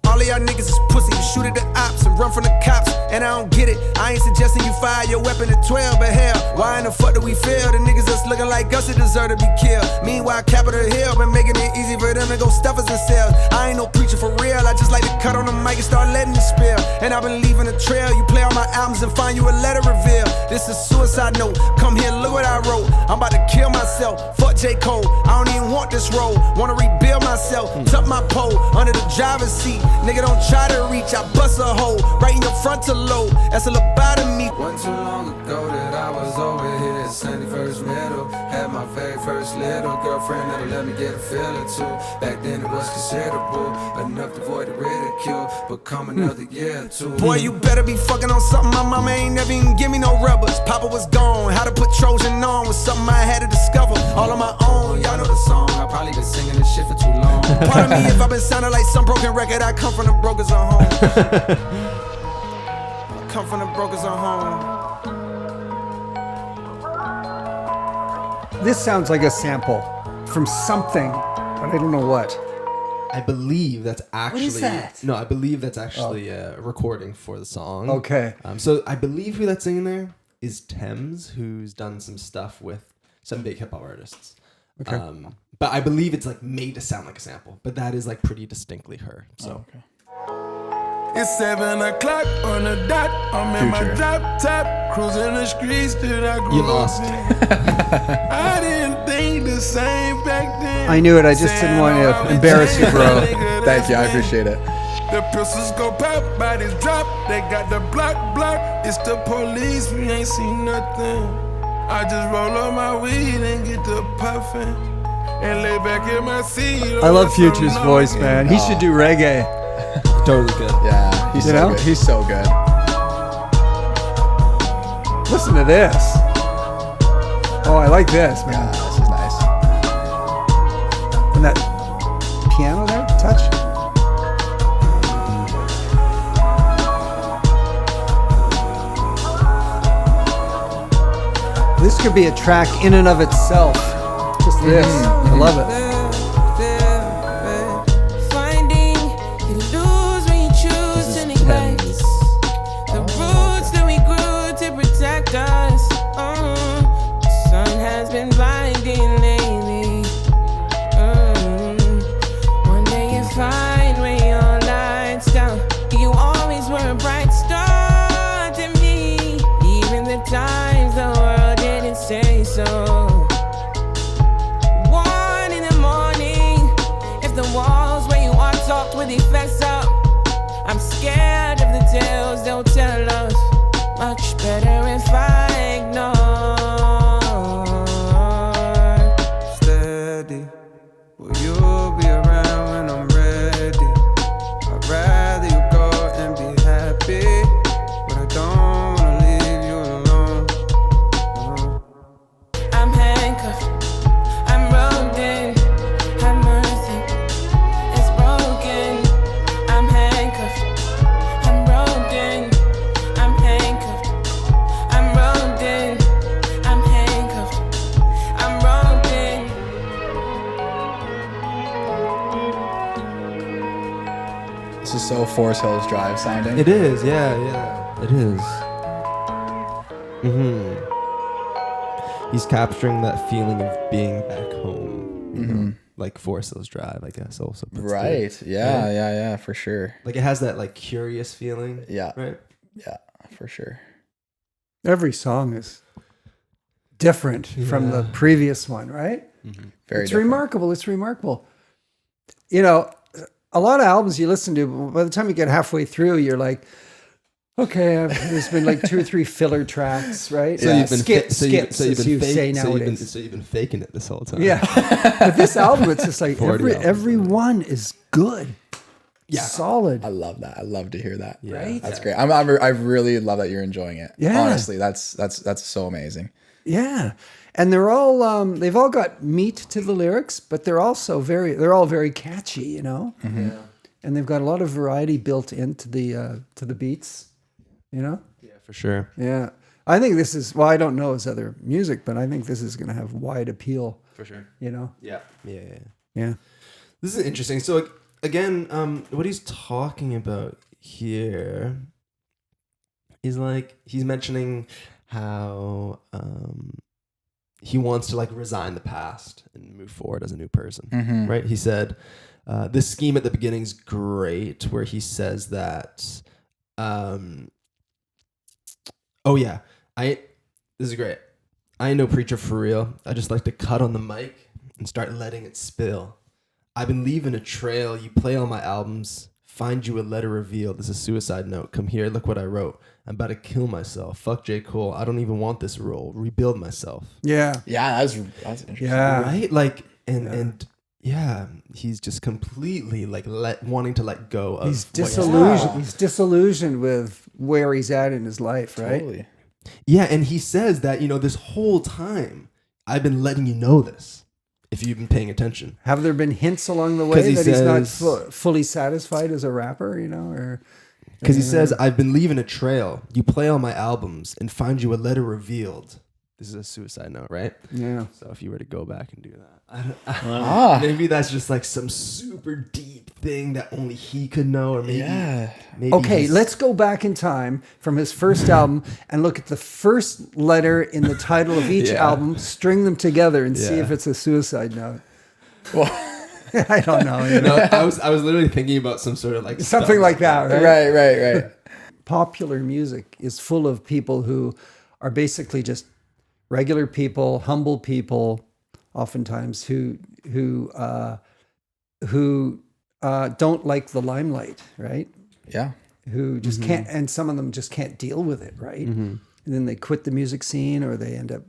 All of y'all niggas is pussy. You shoot at the ops and run from the cops. And I don't get it. I ain't suggesting you fire your weapon at 12, but hell, why in the fuck do we fail? The niggas that's looking like us that deserve to be killed. Meanwhile, Capitol Hill been making it easy for them to go stuff us in cells. I ain't no preacher for real. I just like to cut on the mic and start letting it spill. And I've been leaving a trail. You play all my albums and find you a letter reveal. This is suicide note. Come here, look what I wrote. I'm about to kill myself. Fuck J. Cole. I don't even want this role. Wanna rebuild myself. Tuck my pole under the driver's seat. Nigga, don't try to reach. I bust a hole right in your frontal lobe. That's a lobotomy. Wasn't too long ago that I was over here at 71st Middle. Had my very first little girlfriend that'll let me get a feel or two. Back then it was considerable, enough to avoid the ridicule. But come another year or two. Boy, you better be fucking on something. My mama ain't never even give me no rubbers. Papa was gone. How to put Trojan on was something I had to discover all on my own. Y'all know the song. I probably been singing this shit for too long. Pardon me if I've been sounding like some broken record. I come from the brokers on home. Come from the brokers on home. This sounds like a sample from something, but I don't know what. I believe that's actually. What is that? No, I believe that's actually a recording for the song. Okay. So I believe who that's singing there is Thames, who's done some stuff with some big hip hop artists. Okay. But I believe it's like made to sound like a sample, but that is like pretty distinctly her. So. It's 7 o'clock on the dot. I'm in my drop top, cruising the streets that I grew You lost. up in. I didn't think the same back then. I knew it. I just didn't want to embarrass you, bro. Thank you, I appreciate it. The pistols go pop, bodies drop. They got the block. It's the police, we ain't seen nothing. I just roll up my weed and get the puffin'. and lay back in my seat. I love Future's voice, man. He should do reggae. Totally good. Yeah, he's You so know? good. He's so good. Listen to this. Oh, I like this, Yeah, man. this is nice. And that piano there, touch. This could be a track in and of itself. Just this. I love it. Finding you lose when you choose to neglect the roots that we grew to protect us. The sun has been blinding lately. One day you find where your lights down. You always were a bright star to me, even the times the world didn't say so. Walls where you are talked with fess up. I'm scared of the tales they'll tell us. Much better if I ignore. Steady, will you be around when I'm ready? I'd rather you go and be happy, but I don't wanna leave you alone. I'm handcuffed, I'm roped in. Have mercy, it's broken. I'm handcuffed, I'm roped in. I'm handcuffed, I'm roped in. I'm handcuffed, I'm roped in. This is so Forest Hills Drive sounding. It is, yeah. It is. He's capturing that feeling of being back home, you know? Like Forest Hills Drive, I guess, also. puts to it. Right. Yeah, for sure. Like it has that like curious feeling. Yeah. Right. Yeah, for sure. Every song is different from the previous one, right? Very It's different. remarkable. It's remarkable. You know, a lot of albums you listen to, by the time you get halfway through, you're like, okay, there's been like 2 or 3 filler tracks, right? So you've been skips, as you say so nowadays. you've been faking it this whole time. Yeah. But this album, it's just like 40 albums, every one is good. Yeah. Solid. I love that. I love to hear that. Yeah. Right? That's great. I really love that you're enjoying it. Yeah. Honestly, that's so amazing. Yeah. And they're all they've all got meat to the lyrics, but they're all very catchy, you know? Yeah. And they've got a lot of variety built into the beats, you know? Yeah, for sure. Yeah. I think this is, well, I don't know his other music, but I think this is going to have wide appeal, For sure. you know? Yeah. Yeah. Yeah. This is interesting. So like, again, what he's talking about here is like he's mentioning how he wants to like resign the past and move forward as a new person, right? He said this scheme at the beginning is great, where he says that, this is great. I ain't no preacher for real. I just like to cut on the mic and start letting it spill. I've been leaving a trail. You play all my albums. Find you a letter revealed. This is a suicide note. Come here. Look what I wrote. I'm about to kill myself. Fuck J. Cole. I don't even want this role. Rebuild myself. Yeah. Yeah, that's interesting. Yeah. Right? Like, and he's just completely like wanting to let go of. He's what disillusioned. He's disillusioned with where he's at in his life, right? Totally. Yeah, and he says that, this whole time I've been letting you know this. If you've been paying attention. Have there been hints along the 'Cause way he that he's not says- fully satisfied as a rapper, or Because he says, I've been leaving a trail. You play all my albums and find you a letter revealed. This is a suicide note, right? yeah. So if you were to go back and do that, maybe that's just like some super deep thing that only he could know, or maybe. Yeah. Maybe Okay, he's- let's go back in time from his first album and look at the first letter in the title of each Yeah. album, string them together, and see Yeah. if it's a suicide note. Well, I don't know. No, I was literally thinking about some sort of like Something stuff like that, right? right. Popular music is full of people who are basically just regular people, humble people, oftentimes who don't like the limelight, right? Yeah. Who just can't, and some of them just can't deal with it, right? And then they quit the music scene, or they end up,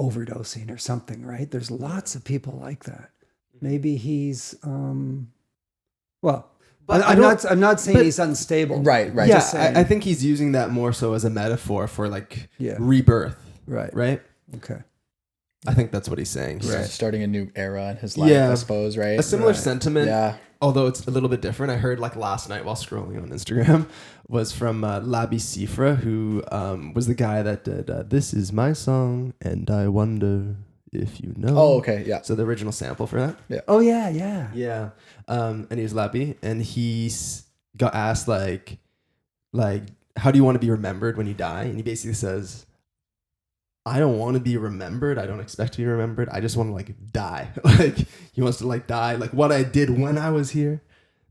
overdosing or something, right? There's lots of people like that. Maybe he's, well, But I'm not saying he's unstable. Right. Yeah, Just saying. I think he's using that more so as a metaphor for like Yeah. rebirth. Right. Right. Okay. I think that's what he's saying. He's Right. starting a new era in his life, Yeah. I suppose, right? A similar sentiment. Yeah. Although it's a little bit different. I heard like last night while scrolling on Instagram was from Labi Sifra, who was the guy that did "This Is My Song and I Wonder If You Know." Oh, okay, yeah. So the original sample for that. Yeah. Oh yeah. Yeah. And he was Labi, and he got asked like, how do you want to be remembered when you die? And he basically says, I don't want to be remembered. I don't expect to be remembered. I just want to like die. Like he wants to like die. Like what I did when I was here,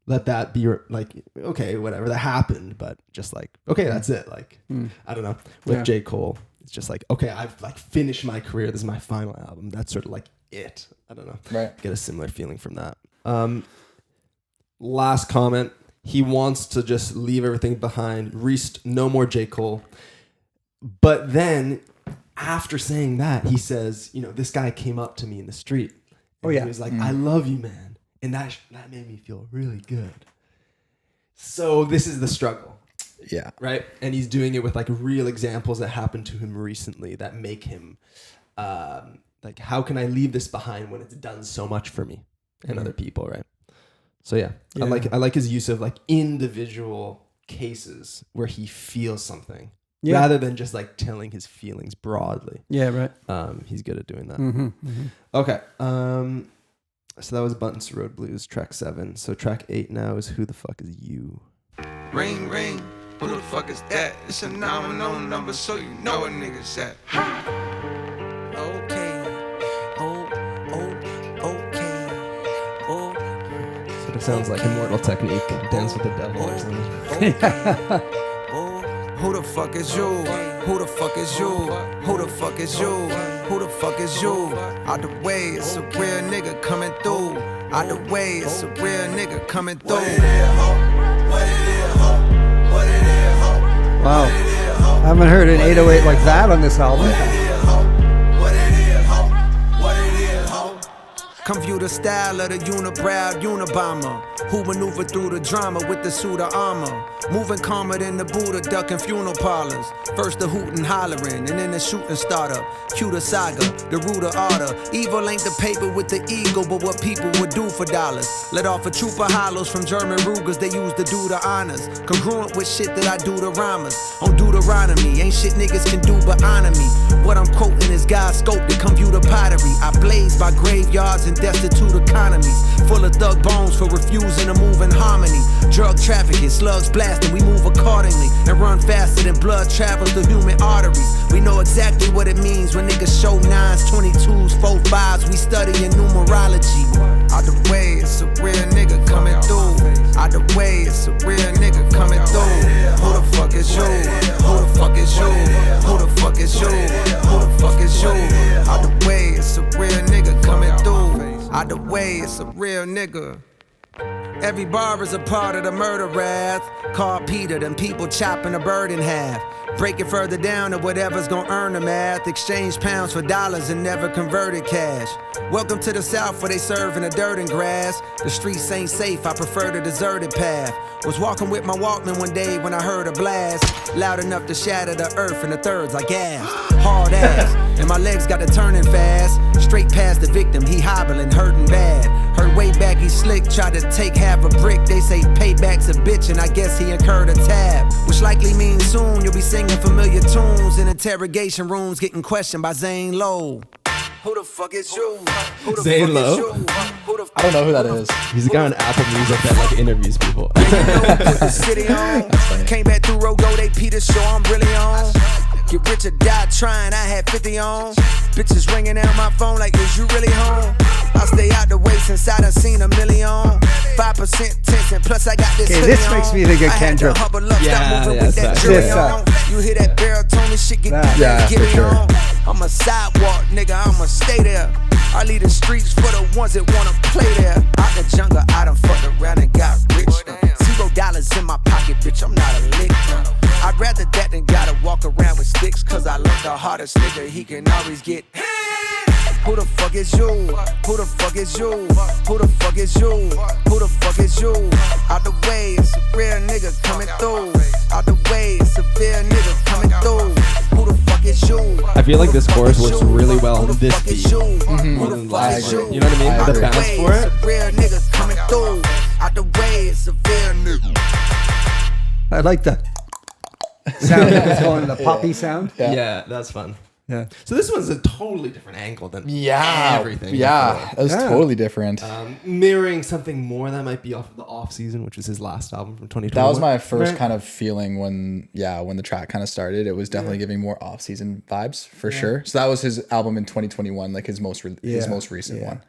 let that be like, okay, whatever that happened, but just like, okay, that's it. Like, I don't know. With J. Cole, it's just like, okay, I've like finished my career. This is my final album. That's sort of like it. I don't know. Right. Get a similar feeling from that. Last comment. He wants to just leave everything behind. No more J. Cole. But then after saying that, he says, you know, this guy came up to me in the street. And he was like, I love you, man. And that made me feel really good. So this is the struggle. Yeah. Right? And he's doing it with like real examples that happened to him recently that make him like, how can I leave this behind when it's done so much for me and other people, right? So yeah. I like his use of like individual cases where he feels something. Yeah. Rather than just like telling his feelings broadly. Yeah, right. He's good at doing that. Okay. So that was Bunce Road Blues, track 7. So track 8 now is Who the Fuck Is You? Ring, ring, who the fuck is that? It's a 910 number, so you know a nigga's at. Okay. Sort of sounds like Immortal Technique, Dance with the Devil or something. Who the fuck is you? Who the fuck is you? Who the fuck is you? Who the fuck is you? Out the way, it's a real nigga coming through. Out the way, it's a real nigga coming through. Wow. I haven't heard an 808 like that on this album. Come view the style of the unibrow Unabomber, who maneuver through the drama with the suit of armor. Moving calmer than the Buddha, ducking funeral parlors. First the hootin' hollering, and then the shooting startup. Cue the saga, the root of order. Evil ain't the paper with the ego, but what people would do for dollars. Let off a troop of hollows from German Rugers, they used to do the honors. Congruent with shit that I do to rhymers. On Deuteronomy, ain't shit niggas can do but honor me. What I'm quoting is God's scope to computer pottery. I blaze by graveyards and destitute economies, full of thug bones for refusing to move in harmony. Drug trafficking, slugs blasting, we move accordingly and run faster than blood travels through human arteries. We know exactly what it means when niggas show 9s, 22s, 4 5s. We studying numerology. Out the way, it's a real nigga coming through. Out the way, it's a real nigga coming through. Who the fuck is you? Who the fuck is you? Who the fuck is you? Who the fuck is you? Out the way, it's a real nigga coming through. Out the way, it's a real nigga. Every bar is a part of the murder wrath. Call Peter, them people chopping a bird in half. Break it further down to whatever's gonna earn the math. Exchange pounds for dollars and never converted cash. Welcome to the South where they serving the dirt and grass. The streets ain't safe, I prefer the deserted path. Was walking with my Walkman one day when I heard a blast. Loud enough to shatter the earth in the thirds like gas. Hard ass, and my legs got to turning fast. Straight past the victim, he hobbling, hurting bad. Heard way back he slick, tried to take half a brick. They say payback's a bitch, and I guess he incurred a tab. Which likely means soon you'll be singing familiar tunes in interrogation rooms, getting questioned by Zane Lowe. Who the fuck is you? Who the Zane fuck Lowe? is you? I don't know who that is. He's a guy on Apple Music that like interviews people. Put the city on. Came back through Rogo, they Peter show I'm really on. Get rich or die trying, I had 50 on. Bitches ringing out my phone like, is you really home? I stay out the way since I done seen a million. 5% tension, plus I got this. Okay, this makes me think of Kendrick. You hear that baritone shit get for sure. on. I'm a sidewalk nigga, I'ma stay there. I leave the streets for the ones that wanna play there. Out the jungle, I done fucked around and got rich. $0 in my pocket, bitch, I'm not a lick. I'd rather that than gotta walk around with sticks, cause I learned the hard smartest nigga, he can always get. Who the fuck is you? Who the fuck is you? Who the fuck is you? Who the fuck is you? Out the way, it's a real nigga coming through. Out the way, it's a real nigga coming through. Who the fuck is you? I feel like this chorus works really well on this beat. More than last year. You know what I mean? The bounce for it. Real nigga coming through. Out the way, it's a real nigga. I like the sound that was going, the poppy sound. Yeah, that's fun. Yeah. So this one's a totally different angle than everything. Yeah, that was totally different. Mirroring something more that might be off of the Off Season, which was his last album from 2021. That was my first kind of feeling when the track kind of started. It was definitely giving more Off Season vibes for sure. So that was his album in 2021, like his most recent one.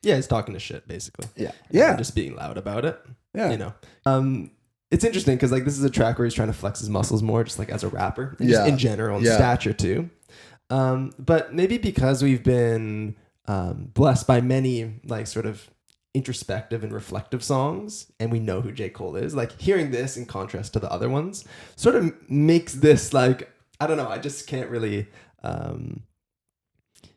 Yeah, he's talking to shit basically. Yeah. And just being loud about it. Yeah. You know. It's interesting because like this is a track where he's trying to flex his muscles more, just like as a rapper, and just in general, and stature too. But maybe because we've been blessed by many like sort of introspective and reflective songs, and we know who J. Cole is, like hearing this in contrast to the other ones sort of makes this like, I don't know, I just can't really,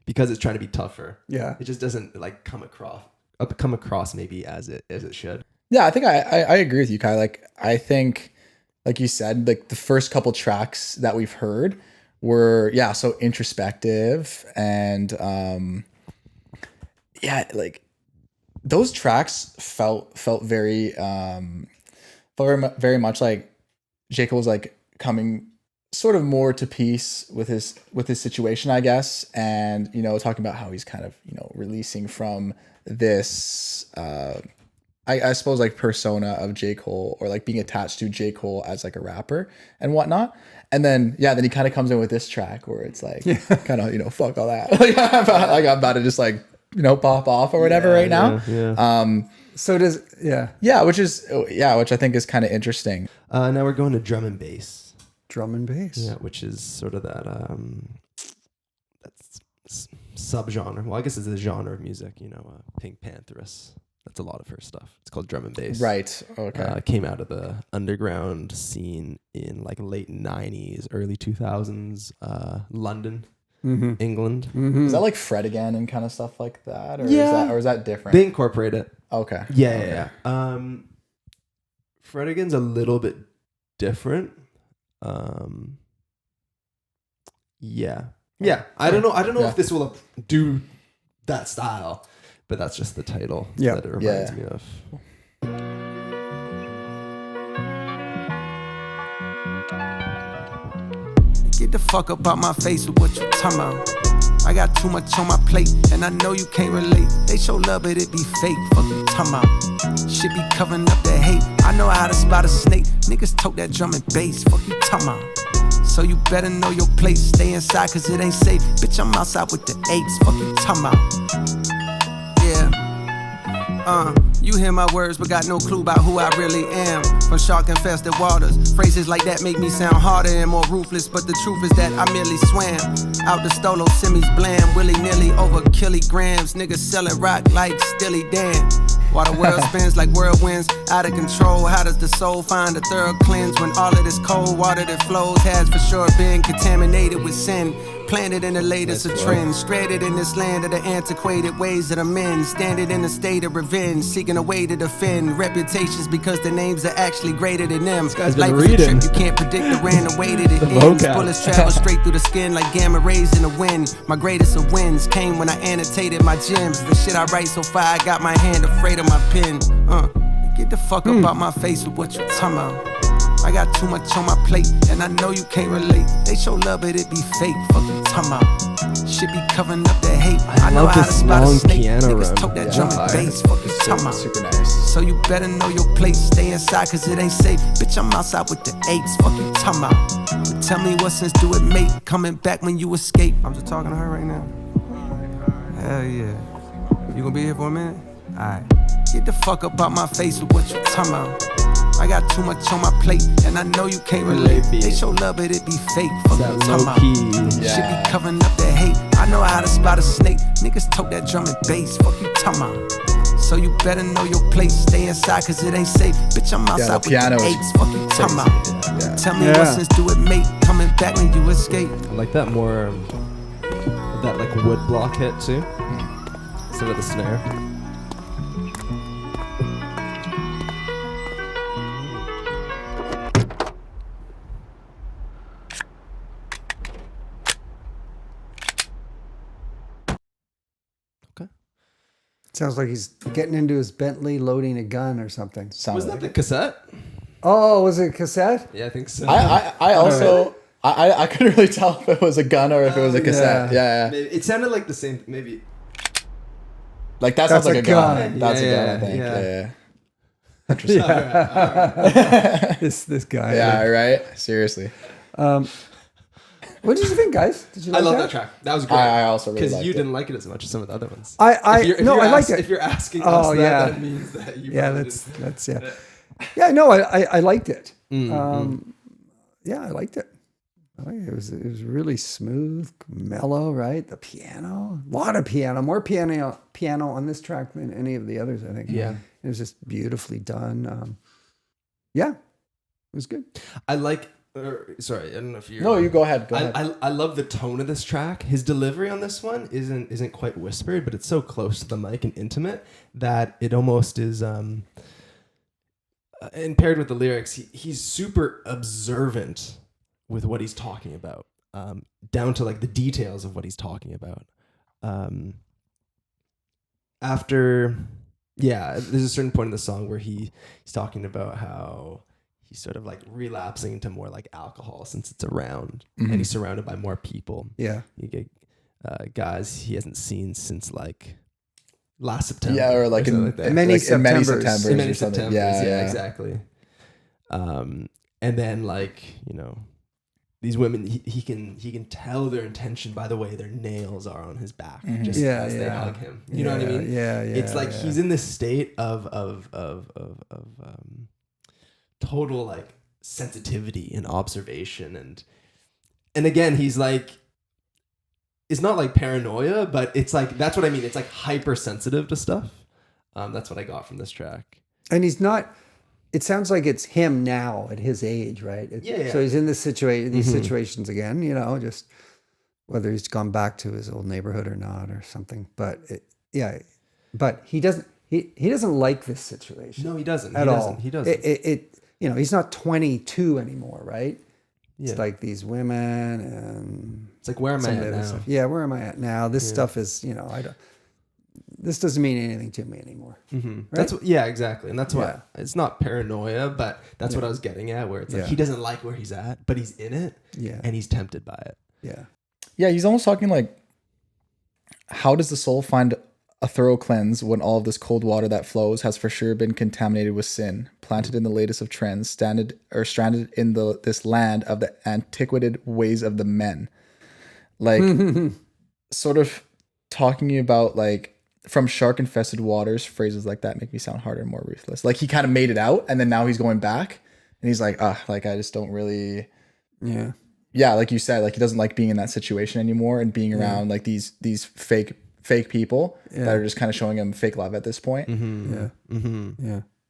because it's trying to be tougher. Yeah. It just doesn't like come across maybe as it should. Yeah, I think I agree with you, Kai. Like, I think, like you said, like the first couple tracks that we've heard were, so introspective and, like those tracks felt very, very much like J. Cole was like coming sort of more to peace with his situation, I guess. And, you know, talking about how he's kind of, you know, releasing from this, I suppose like persona of J. Cole, or like being attached to J. Cole as like a rapper and whatnot. And then, then he kind of comes in with this track where it's like, kind of, you know, fuck all that. like I'm about to just like, you know, pop off or whatever now. So does, which I think is kind of interesting. Now we're going to drum and bass. Drum and bass. Yeah, which is sort of that, that's subgenre. Well, I guess it's a genre of music, you know, Pink Pantheress. That's a lot of her stuff. It's called drum and bass. Right. Okay. Came out of the underground scene in like late 90s, early 2000s, London, England. Is that like Fred again and kind of stuff like that? Or is that different? They incorporate it. Okay. Yeah. Fred again's a little bit different. Yeah. I don't know if this will do that style. But that's just the title that it reminds me of. Get the fuck up out my face with what you talking about. I got too much on my plate, and I know you can't relate. They show love, but it be fake. Fuck you talking about. Shit be covering up that hate. I know how to spot a snake. Niggas tote that drum and bass. Fuck you talking about. So you better know your place. Stay inside, cause it ain't safe. Bitch, I'm outside with the apes. Fuck you talking about. You hear my words, but got no clue about who I really am. From shark-infested waters, phrases like that make me sound harder and more ruthless. But the truth is that I merely swam out the stolo, semis blam, willy-nilly over kilograms. Niggas selling rock like Stilly Dan. While the world spins like whirlwinds, out of control. How does the soul find a thorough cleanse when all of this cold water that flows has for sure been contaminated with sin? Planted in the latest of trends, stranded in this land of the antiquated ways of the men, standing in a state of revenge, seeking a way to defend reputations because the names are actually greater than them. Life is a trip, you can't predict the random way that it ends. Bullets travel straight through the skin like gamma rays in the wind. My greatest of wins came when I annotated my gems. The shit I write so far, I got my hand afraid of my pen. Get the fuck up out my face with what you talking about. I got too much on my plate, and I know you can't relate. They show love, but it be fake. Fuck you talking about. Shit be covering up that hate. I know how to spot a snake. Niggas tote that drum and bass. Fuck you talking about. Super nice. So you better know your place. Stay inside, cause it ain't safe. Bitch, I'm outside with the apes. Fuck you talking about. But tell me what sense do it make? Coming back when you escape. I'm just talking to her right now. Hell yeah. You gonna be here for a minute? Alright. Get the fuck up out my face with what you talking about. I got too much on my plate, and I know you can't relate. They show love, but it be fake. Fuck you talking about. Shit be covering up that hate. I know how to spot a snake. Niggas tote that drum and bass. Fuck you talking about. So you better know your place. Stay inside, cause it ain't safe. Bitch, I'm outside with the apes. Fuck you talking about. Tell me what sense do it make coming back when you escape? I like that more, that like wood block hit too, instead of the snare. Sounds like he's getting into his Bentley, loading a gun or something. Was that the cassette? Oh, was it a cassette? Yeah, I think so. I also I couldn't really tell if it was a gun or if it was a cassette. Yeah. Maybe. It sounded like the same. Maybe. Like that sounds like a gun. That's a gun, I think. Yeah. Interesting. All right. This guy. Yeah. Right. Seriously. What did you think, guys? Did you like I love that track. That was great. I also really because liked you it. didn't like it as much as some of the other ones. I liked it. If you're asking Oh, us yeah. that means that you. Yeah, probably that's didn't. yeah. Yeah, no, I liked it. Mm-hmm. Yeah, I liked it. It was really smooth, mellow, right? The piano, a lot of piano, more piano on this track than any of the others, I think. Yeah. It was just beautifully done. Yeah, it was good. I like. Sorry, I don't know if you're. No, you go ahead. Go ahead. I love the tone of this track. His delivery on this one isn't quite whispered, but it's so close to the mic and intimate that it almost is. And paired with the lyrics, he's super observant with what he's talking about, down to like the details of what he's talking about. There's a certain point in the song where he's talking about how he's sort of like relapsing into more like alcohol since it's around, and he's surrounded by more people. Yeah, you get guys he hasn't seen since like last September. Yeah, or like in many Septembers. Yeah, exactly. And then like, you know, these women, he can tell their intention by the way their nails are on his back, just as they hug him. You know what I mean? Yeah. It's like he's in this state of total like sensitivity and observation, and again he's like, it's not like paranoia, but it's like, that's what I mean. It's like hypersensitive to stuff. That's what I got from this track. And he's not. It sounds like it's him now at his age, right? So he's in this these situations again, you know, just whether he's gone back to his old neighborhood or not or something. But but he doesn't. He doesn't like this situation. No, he doesn't. At all. He doesn't. You know, he's not 22 anymore, right? Yeah. It's like these women and it's like, where am I at now? Stuff. Yeah, where am I at now? This stuff is, you know, this doesn't mean anything to me anymore. Mm-hmm. Right? That's exactly. And that's why it's not paranoia, but that's what I was getting at, where it's like, he doesn't like where he's at, but he's in it. Yeah. And he's tempted by it. Yeah. Yeah. He's almost talking like, how does the soul find a thorough cleanse when all of this cold water that flows has for sure been contaminated with sin, planted in the latest of trends, stranded in this land of the antiquated ways of the men. Like, sort of talking about like, from shark infested waters, phrases like that make me sound harder and more ruthless. Like, he kind of made it out, and then now he's going back, and he's like, like, I just don't really. Yeah, like you said, like he doesn't like being in that situation anymore and being around like these fake people that are just kind of showing him fake love at this point.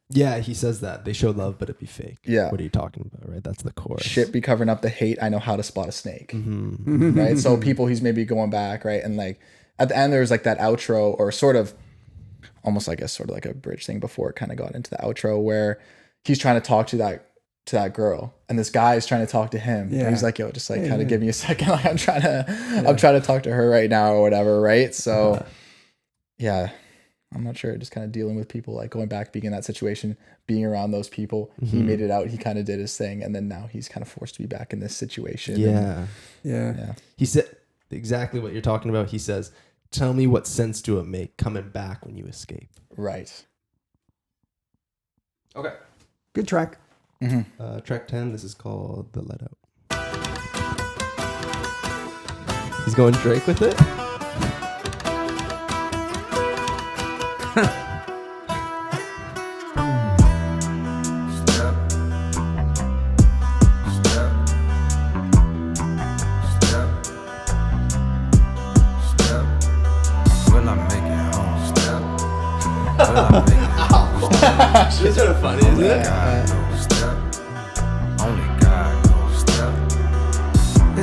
Yeah, he says that. They show love, but it be fake. Yeah. What are you talking about, right? That's the chorus. Shit be covering up the hate. I know how to spot a snake. Right? So people he's maybe going back, right? And like at the end, there's like that outro or sort of almost, I guess, sort of like a bridge thing before it kind of got into the outro where he's trying to talk to that girl and this guy is trying to talk to him. And he's like, yo, just like kind of give me a second. Like I'm trying to talk to her right now or whatever. Right. So I'm not sure. Just kind of dealing with people, like going back, being in that situation, being around those people. He made it out. He kind of did his thing. And then now he's kind of forced to be back in this situation. Yeah. He said exactly what you're talking about. He says, tell me what sense do it make coming back when you escape? Right. Okay. Good track. Track 10, this is called The Let Out. He's going Drake with it? Will I make it home? Will I make it home? It's sort of funny, isn't it? God knows. Only God knows.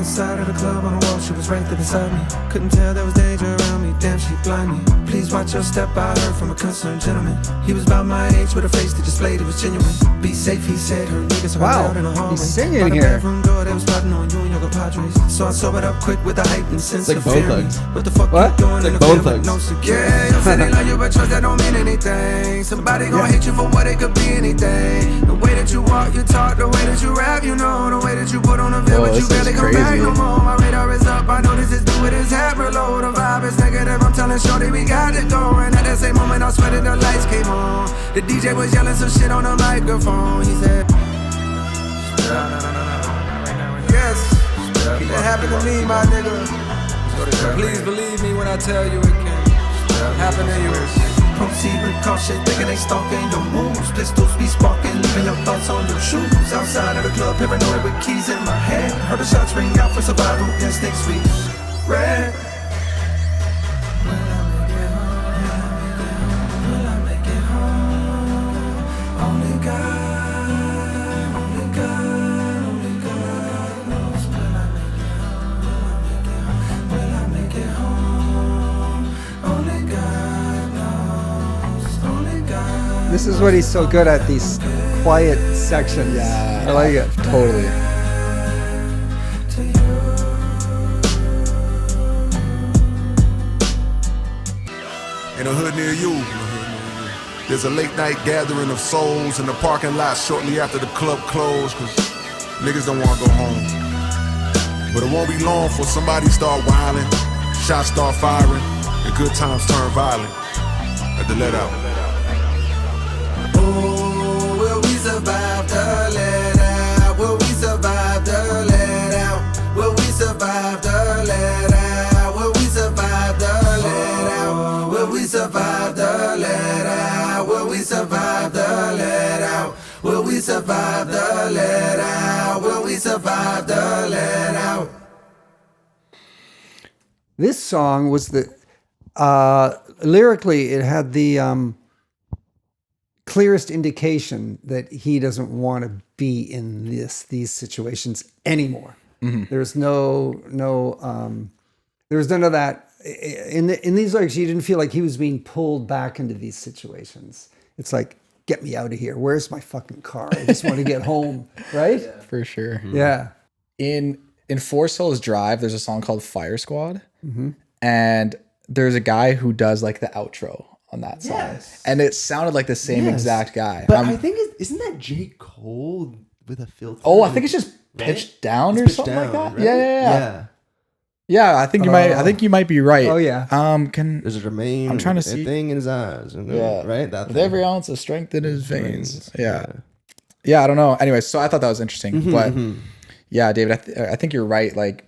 inside of the club on the wall, she was right there beside me. Couldn't tell there was danger around me, damn she blind me. Please watch your step, I heard from a concerned gentleman. He was about my age with a face that displayed it was genuine. Be safe, he said, her niggas hung out in the hallway. He's singing By the here. bedroom door, they was plotting on you and your compadres. So I sobered up quick with a heightened sense like of Bone fear. Thugs. What the fuck What? you doing in like the Bone bed with Thugs. no security? Yeah, you said they love you, but trust that don't mean anything. Somebody gon' hate you for what it could be anything. The way that you walk, you talk, the way that you rap, you know, the way that you put on a Ville, but you this barely is come back crazy. no more. My radar is up, I know this is due with his hat below. The vibe is negative, I'm telling shorty we got it going. At that same moment, I sweated, the lights came on. The DJ was yelling some shit on the microphone. He said, yes, it happened to me, my nigga. Please believe me when I tell you it can happen to you. Proceed with caution, thinking they stalking your moves. Pistols be sparking, leaving your thoughts on your shoes. Outside of the club, paranoid with keys in my hand. Heard the shots ring out for survival, instincts we ran. Will I make it home? Only God, only God, only God knows. Will I make it home? Only God knows, only God. This is what he's so good at, these quiet sections. Yeah, I like it. Totally. In a hood near you, there's a late night gathering of souls in the parking lot shortly after the club closed, cause niggas don't wanna go home. But it won't be long before somebody start wilding, shots start firing, and good times turn violent. At the let out. Oh, will we survive the let out? Will we survive the let out? Will we survive the let out? Will we survive the let out? Will we survive the let out? Will we survive the let out? Will we survive the let out? Will we survive the let out? This song was the lyrically, it had the clearest indication that he doesn't want to be in these situations anymore. There's no there was none of that in these lyrics. You didn't feel like he was being pulled back into these situations. It's like, get me out of here. Where's my fucking car? I just want to get home. Right? For sure. Yeah. In Forest Hills Drive, there's a song called Fire Squad, and there's a guy who does like the outro on that song, and it sounded like the same exact guy. But I think isn't that J. Cole with a filter? Oh, I think it's just pitched down or Pitched something like down, that. right? Yeah. Yeah, I think you might. I think you might be right. Oh yeah. There's a Jermaine. I'm trying to see thing in his eyes. Yeah. Right. That with thing. every ounce of strength in his veins. Yeah. I don't know. Anyway, so I thought that was interesting, but yeah, David, I think you're right. Like,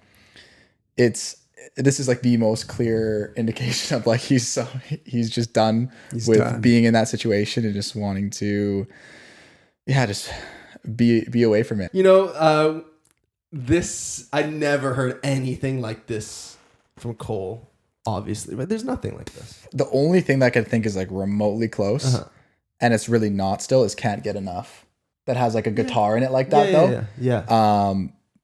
this is like the most clear indication of like he's just done with being in that situation and just wanting to, just be away from it. You know, I never heard anything like this from Cole. Obviously, but there's nothing like this. The only thing that I could think is like remotely close, and it's really not still, is Can't Get Enough. That has like a guitar in it like that though. Yeah.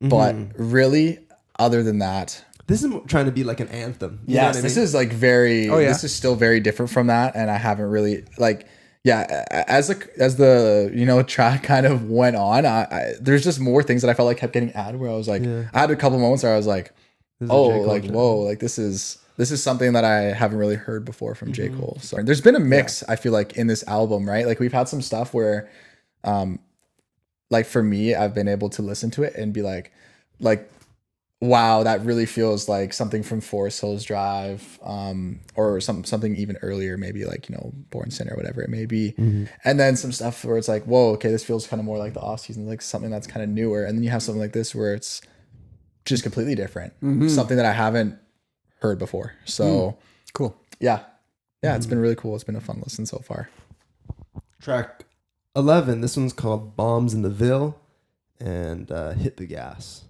But really, other than that, this is trying to be like an anthem. You know yes, what I this mean? is like very. Oh, yeah. This is still very different from that, and I haven't really like. Yeah, as the track kind of went on, there's just more things that I felt like kept getting added. Where I was like, I had a couple moments where I was like, whoa, like this is something that I haven't really heard before from J. Cole. So there's been a mix. I feel like in this album, right? Like we've had some stuff where, like for me, I've been able to listen to it and be like, wow, that really feels like something from Forest Hills Drive, or something even earlier, maybe like, Born Sinner or whatever it may be. And then some stuff where it's like, whoa, okay, this feels kind of more like the off season, like something that's kind of newer. And then you have something like this where it's just completely different, something that I haven't heard before. So cool. Yeah, it's been really cool. It's been a fun listen so far. Track 11. This one's called Bombs in the Ville, and Hit the Gas.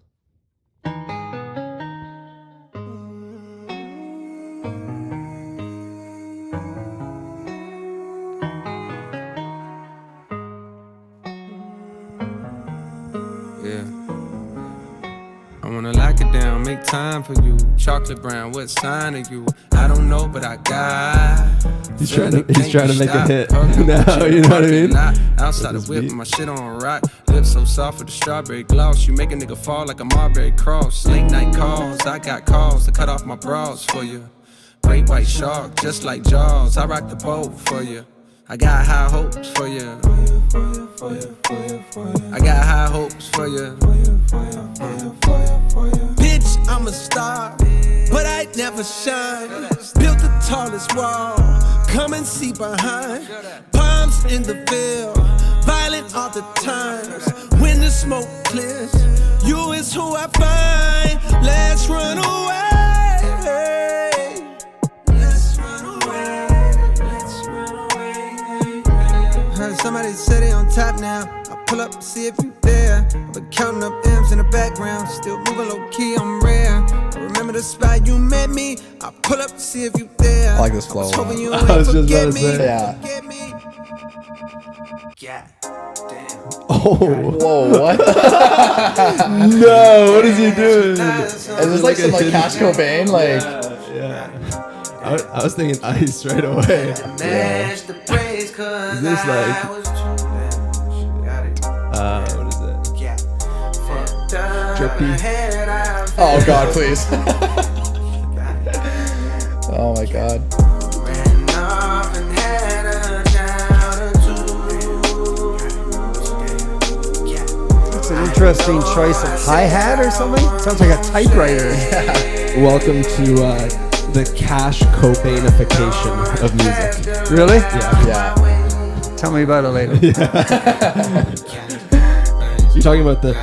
wanna lock it down, make time for you. Chocolate brown, what sign are you? I don't know, but I got. He's trying to make a hit now, you know what I mean? Outside the whip, my shit on rock. Lips so soft with the strawberry gloss. You make a nigga fall like a Marbury cross. Late night calls, I got calls to cut off my bras for you. Great white shark, just like Jaws. I rock the boat for you. I got high hopes for you. I got high hopes for you. Bitch, I'm a star, but I never shine. Built the tallest wall, come and see behind. Palms in the Ville, violent all the times. When the smoke clears, you is who I find. Let's run away. Heard somebody say they on top now. I pull up to see if you there. I've been counting up M's in the background. Still moving low key, I'm rare. I remember the spot you met me. I pull up to see if you there. I like this flow. I was hoping you I ain't was just forget about to me. say. Yeah. Forget me. Yeah. Damn. Oh, Whoa, what? no. What is he doing? Is this like some like Cash Cobain? Like, Yeah. I was thinking Ice right away. Match the praise, cause Is this like- I was too damn. Got it. What is it? Yeah. Fucked up. Drippy. Head out. oh God, please. Oh my God. Ran off and had a child or two. Yeah. It's an interesting choice of hi-hat or something. Sounds like a typewriter. Welcome to the Cash Cobainification of music. Really? Yeah. Yeah. Tell me about it later. You're talking about the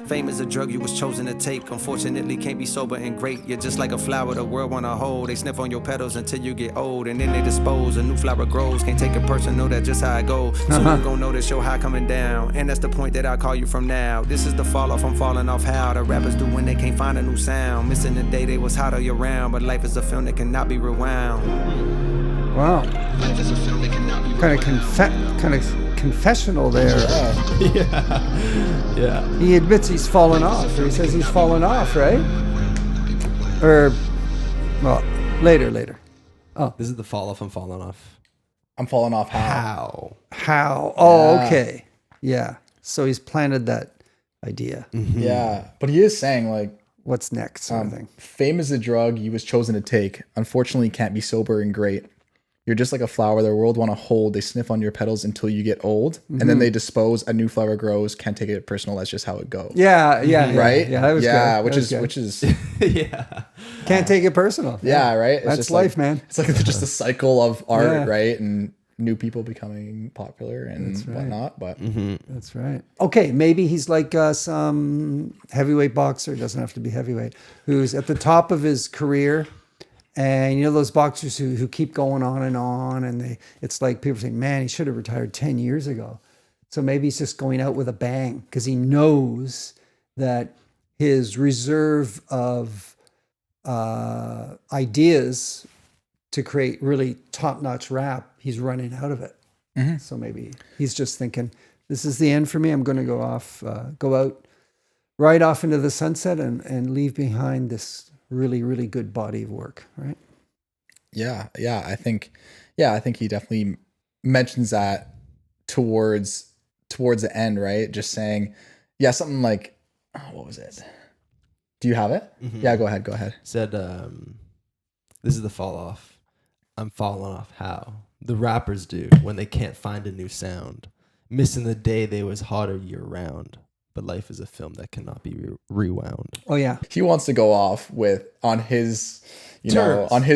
Fame is a drug you was chosen to take. Unfortunately, can't be sober and great. You're just like a flower the world wanna hold. They sniff on your petals until you get old, and then they dispose. A new flower grows. Can't take it personal, that's just how it goes. Soon you gon' notice your high coming down, and that's the point that I call you from now. This is the fall off. I'm falling off how the rappers do when they can't find a new sound. Missing the day they was hot all year round, but life is a film that cannot be rewound. Wow. Kind of confessional there. yeah. He admits he's fallen off, or he says he's fallen off, right? Or, well, later. Oh, This is the fall off. I'm falling off. I'm falling off how? How? how? Oh, Yeah. okay. Yeah. So he's planted that idea. Yeah. But he is saying like, What's next, sort of thing. fame is a drug you was chosen to take. Unfortunately, can't be sober and great. You're just like a flower the world want to hold. They sniff on your petals until you get old, and then they dispose. A new flower grows. Can't take it personal. That's just how it goes. Yeah, Right? Yeah, that was good. which That is was good. yeah. Can't take it personal. yeah, right. It's That's just life, like, man. It's like just a cycle of art, Yeah. right? And new people becoming popular and whatnot. But That's right. Okay, maybe he's like some heavyweight boxer, doesn't have to be heavyweight, who's at the top of his career. And you know those boxers who keep going on, and it's like people saying, man, he should have retired 10 years ago. So maybe he's just going out with a bang because he knows that his reserve of ideas to create really top-notch rap, he's running out of it. So maybe he's just thinking, this is the end for me. I'm going to go out, right off into the sunset and leave behind this really, really good body of work, right? yeah, I think he definitely mentions that towards the end, right? Just saying, yeah, something like, what was it? Do you have it? Yeah, go ahead. Said, this is the fall off. I'm falling off how? The rappers do when they can't find a new sound. Missing the day they was hotter year round. But life is a film that cannot be rewound. Oh, yeah. He wants to go off on his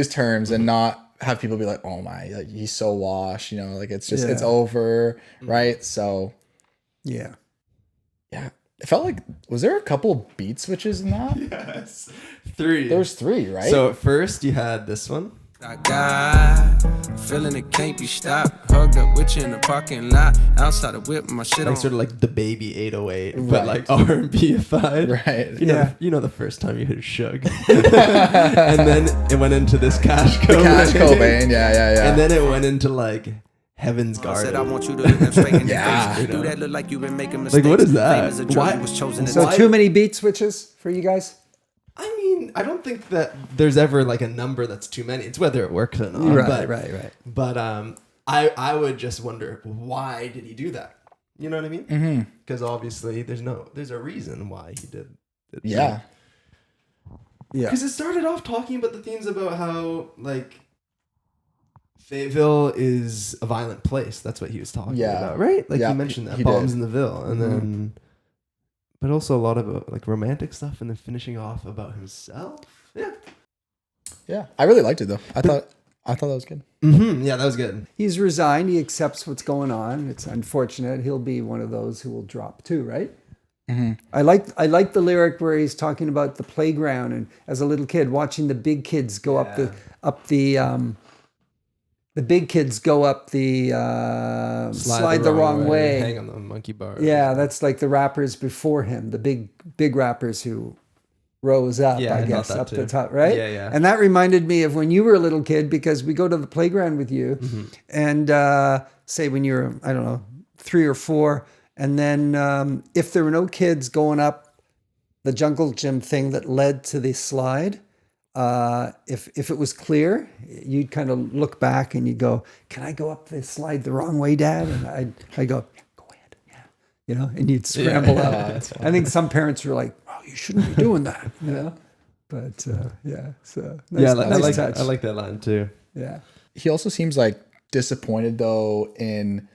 terms and not have people be like, oh my, like he's so washed, like it's just, it's over. Right. So Yeah. yeah, it felt like, was there a couple beat switches in that? Yes. 3. There was 3, right? So at first you had this one. I got feeling it can't be stopped. Hugged up with you in the parking lot. Outside the whip, my shit Like on. sort of like the baby 808, Right. but like R&B-ified. Right. You know the first time you hit a shug. And then it went into this Cash Cobain. Cash Cobain, yeah. And then it went into like Heaven's Said I Garden. want you to look them straight in your Yeah. face. Do that look like you've been making mistakes. Like, what is that? Fame as a drug Why- was chosen So as too many beat switches for you guys? I mean, I don't think that there's ever like a number that's too many. It's whether it works or not. Right. But I would just wonder, why did he do that? You know what I mean? Because obviously there's a reason why he did it. Yeah. Yeah. Because it started off talking about the themes about how like Fayetteville is a violent place. That's what he was talking about, right? Like Yeah, he mentioned that he bombs did. in the Ville, and then, but also a lot of like romantic stuff, and then finishing off about himself. Yeah. Yeah. I really liked it though. I thought that was good. Yeah, that was good. He's resigned. He accepts what's going on. It's unfortunate. He'll be one of those who will drop too, right? I like the lyric where he's talking about the playground and as a little kid watching the big kids go up the big kids go up the slide the wrong way. Hang on the monkey bar. Yeah, that's like the rappers before him, the big rappers who rose up, Yeah, I I guess, thought that up too. the top, right? Yeah, yeah. And that reminded me of when you were a little kid because we go to the playground with you and say when you're, I don't know, 3 or 4, and then if there were no kids going up the jungle gym thing that led to the slide, if it was clear, you'd kind of look back and you'd go, "Can I go up this slide the wrong way, Dad?" And I'd go, "Yeah, go ahead, yeah," you know, and you'd scramble up. I think some parents were like, "Oh, you shouldn't be doing that," you know. But yeah, so nice, nice touch. I like that line too. Yeah. He also seems like disappointed though in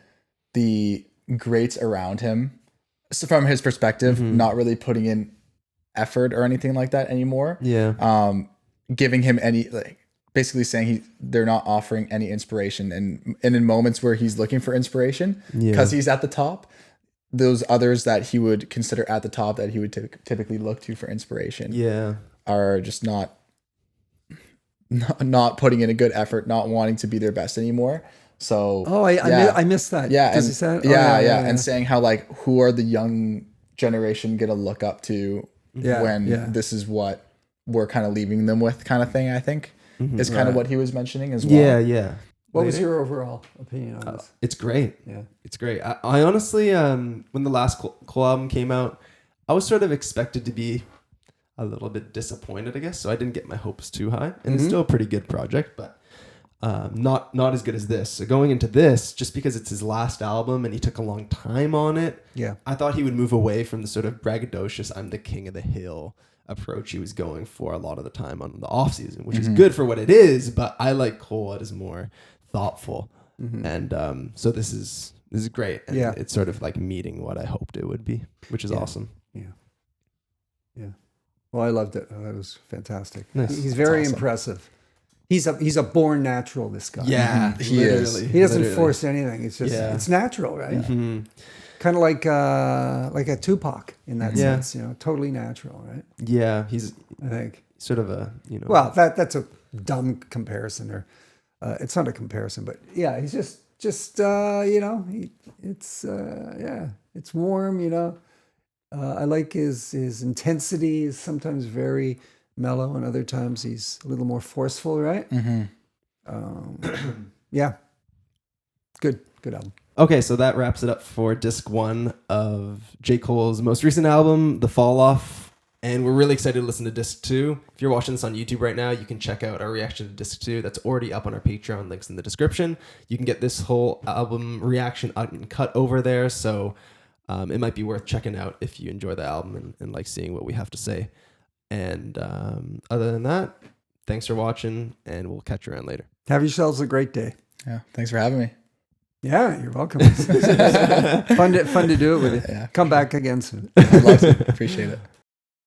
the greats around him. So from his perspective, not really putting in effort or anything like that anymore. Yeah. Giving him any basically saying they're not offering any inspiration, and in moments where he's looking for inspiration because he's at the top, those others that he would consider at the top that he would typically look to for inspiration are just not putting in a good effort, not wanting to be their best anymore. So I missed that. Yeah, Does and, he say it? And saying how like who are the young generation gonna look up to when this is what we're kind of leaving them with, kind of thing. I think is kind of what he was mentioning as well. Yeah. What was your overall opinion on this? It's great. Yeah. It's great. I honestly, when the last Cole album came out, I was sort of expected to be a little bit disappointed, I guess. So I didn't get my hopes too high. And it's still a pretty good project, but not as good as this. So going into this, just because it's his last album and he took a long time on it, I thought he would move away from the sort of braggadocious, I'm the king of the hill approach he was going for a lot of the time on the off season, which is good for what it is, but I like Cole as more thoughtful. And so this is great. And it's sort of like meeting what I hoped it would be, which is awesome. Yeah. Well, I loved it. That was fantastic. Nice. He's very impressive. He's a born natural, this guy. Yeah, He literally. He doesn't literally. force anything. It's just it's natural, right? Kind of like a Tupac in that sense, you know, totally natural, right? Yeah, he's I think. sort of a, Well, that's a dumb comparison, or it's not a comparison, but yeah, he's just it's warm, you know. I like his intensity is sometimes very mellow, and other times he's a little more forceful, right? Yeah, good album. Okay, so that wraps it up for disc 1 of J. Cole's most recent album, The Fall Off. And we're really excited to listen to disc 2. If you're watching this on YouTube right now, you can check out our reaction to disc 2. That's already up on our Patreon, links in the description. You can get this whole album reaction uncut over there. So it might be worth checking out if you enjoy the album and like seeing what we have to say. And other than that, thanks for watching, and we'll catch you around later. Have yourselves a great day. Yeah. Thanks for having me. Yeah, you're welcome. Fun to do it with you. Yeah. Come back again soon. I'd love to. Appreciate it.